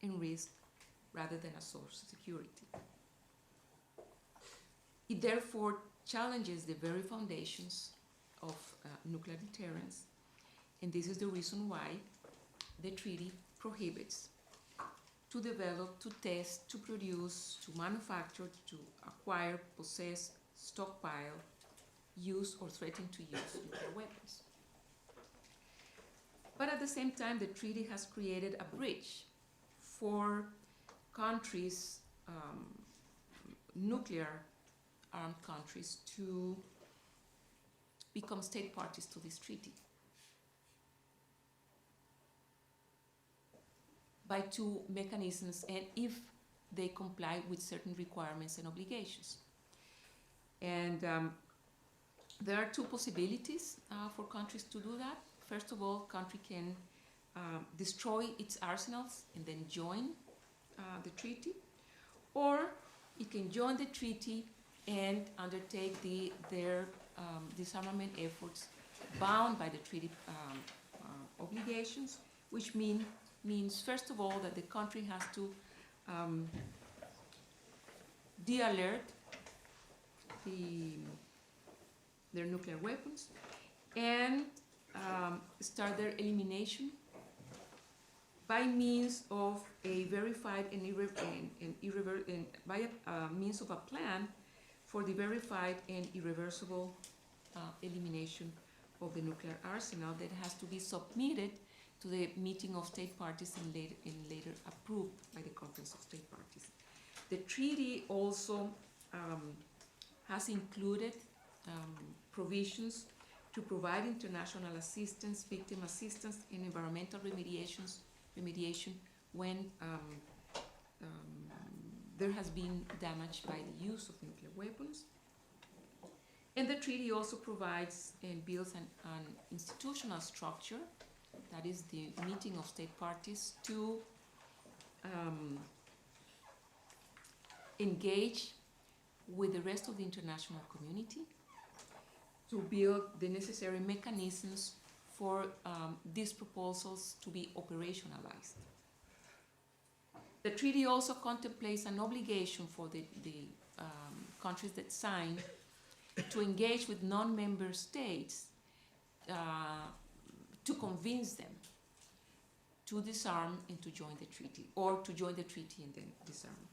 D: and risk rather than a source of security. It therefore challenges the very foundations of nuclear deterrence, and this is the reason why the treaty prohibits to develop, to test, to produce, to manufacture, to acquire, possess, stockpile, use, or threaten to use nuclear weapons. But at the same time, the treaty has created a bridge for countries, nuclear armed countries, to become state parties to this treaty by two mechanisms, and if they comply with certain requirements and obligations. And there are two possibilities for countries to do that. first of all, country can destroy its arsenals and then join the treaty, or it can join the treaty and undertake their disarmament efforts bound by the treaty obligations, which means, first of all, that the country has to de-alert their nuclear weapons and start their elimination by means of a verified by means of a plan for the verified and irreversible elimination of the nuclear arsenal that has to be submitted to the meeting of state parties and later approved by the Conference of State Parties. The treaty also has included provisions to provide international assistance, victim assistance, and environmental remediation when there has been damage by the use of nuclear weapons. And the treaty also provides and builds an institutional structure, that is the meeting of state parties, to engage with the rest of the international community to build the necessary mechanisms for these proposals to be operationalized. The treaty also contemplates an obligation for the countries that sign to engage with non-member states to convince them to disarm and to join the treaty, or to join the treaty and then disarm.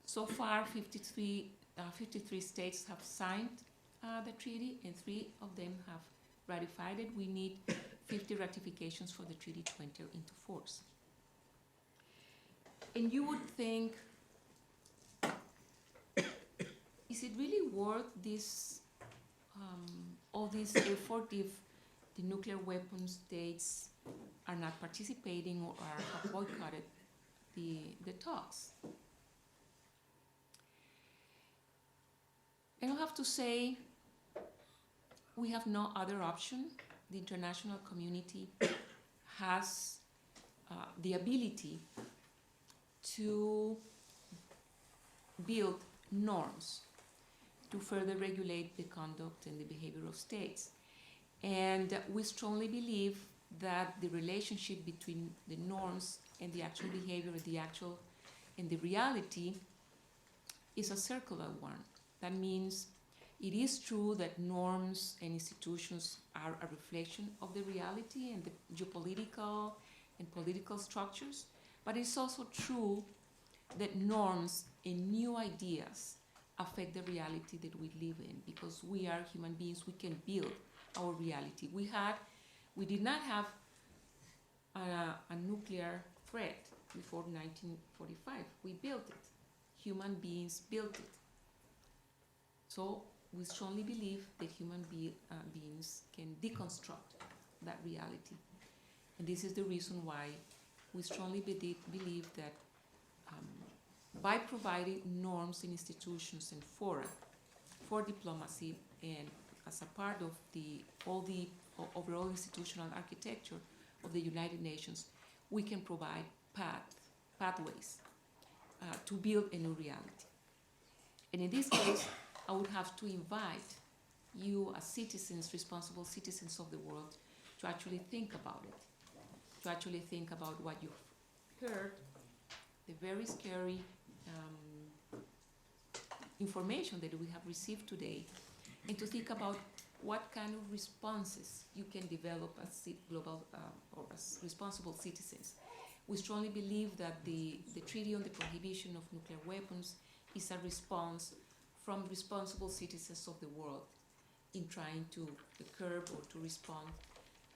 D: So far, 53 states have signed the treaty, and 3 of them have ratified it. We need 50 ratifications for the treaty to enter into force. And you would think, is it really worth this, all this effort if the nuclear weapon states are not participating or have boycotted the talks? And I have to say, we have no other option. The international community has the ability to build norms to further regulate the conduct and the behavior of states. And we strongly believe that the relationship between the norms and the actual behavior, and the reality is a circular one. That means it is true that norms and institutions are a reflection of the reality and the geopolitical and political structures, but it's also true that norms and new ideas affect the reality that we live in, because we are human beings. We can build our reality. We did not have a nuclear threat before 1945. We built it. Human beings built it. So we strongly believe that human beings can deconstruct that reality. And this is the reason why we strongly believe that by providing norms and institutions and fora for diplomacy, and as a part of all the overall institutional architecture of the United Nations, we can provide pathways to build a new reality. And in this case, I would have to invite you as citizens, responsible citizens of the world, to actually think about it, to actually think about what you've heard, the very scary information that we have received today, and to think about what kind of responses you can develop as global or as responsible citizens. We strongly believe that the Treaty on the Prohibition of Nuclear Weapons is a response from responsible citizens of the world in trying to curb or to respond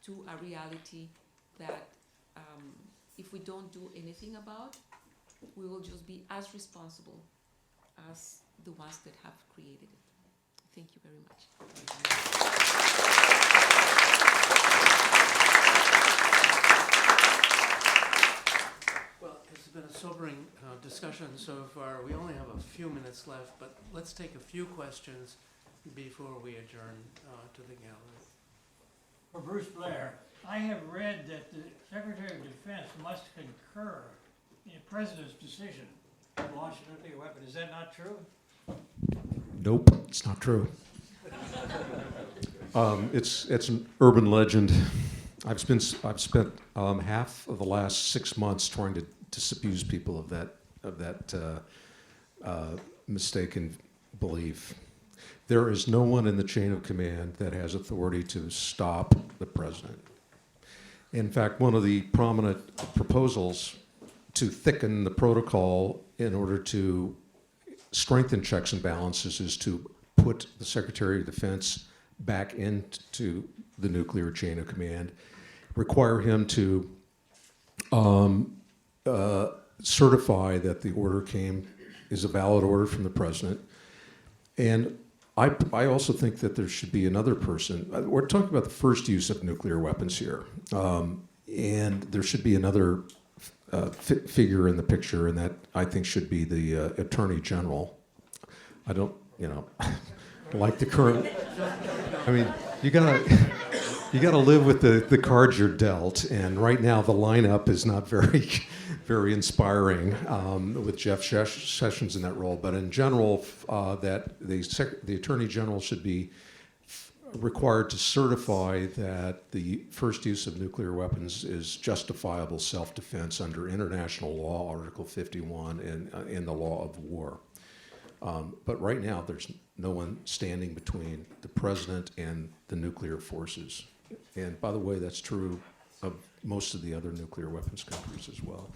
D: to a reality that if we don't do anything about, we will just be as responsible as the ones that have created it. Thank you very much.
A: Well, it's been a sobering discussion so far. We only have a few minutes left, but let's take a few questions before we adjourn to the gallery.
E: For Bruce Blair, I have read that the Secretary of Defense must concur in the President's decision to launch a nuclear weapon. Is that not true?
B: Nope, it's not true. It's an urban legend. I've spent half of the last 6 months trying to disabuse people of that mistaken belief. There is no one in the chain of command that has authority to stop the president. In fact, one of the prominent proposals to thicken the protocol in order to strengthen checks and balances is to put the Secretary of Defense back into the nuclear chain of command, require him to certify that the order is a valid order from the president. And I also think that there should be another person. We're talking about the first use of nuclear weapons here. And there should be another figure in the picture, and that I think should be the Attorney General. I don't, like the current. I mean, you gotta live with the cards you're dealt, and right now the lineup is not very, very inspiring with Jeff Sessions in that role. But in general, that the Attorney General should be required to certify that the first use of nuclear weapons is justifiable self-defense under international law, Article 51, and in the law of war. But right now, there's no one standing between the president and the nuclear forces. And by the way, that's true of most of the other nuclear weapons countries as well.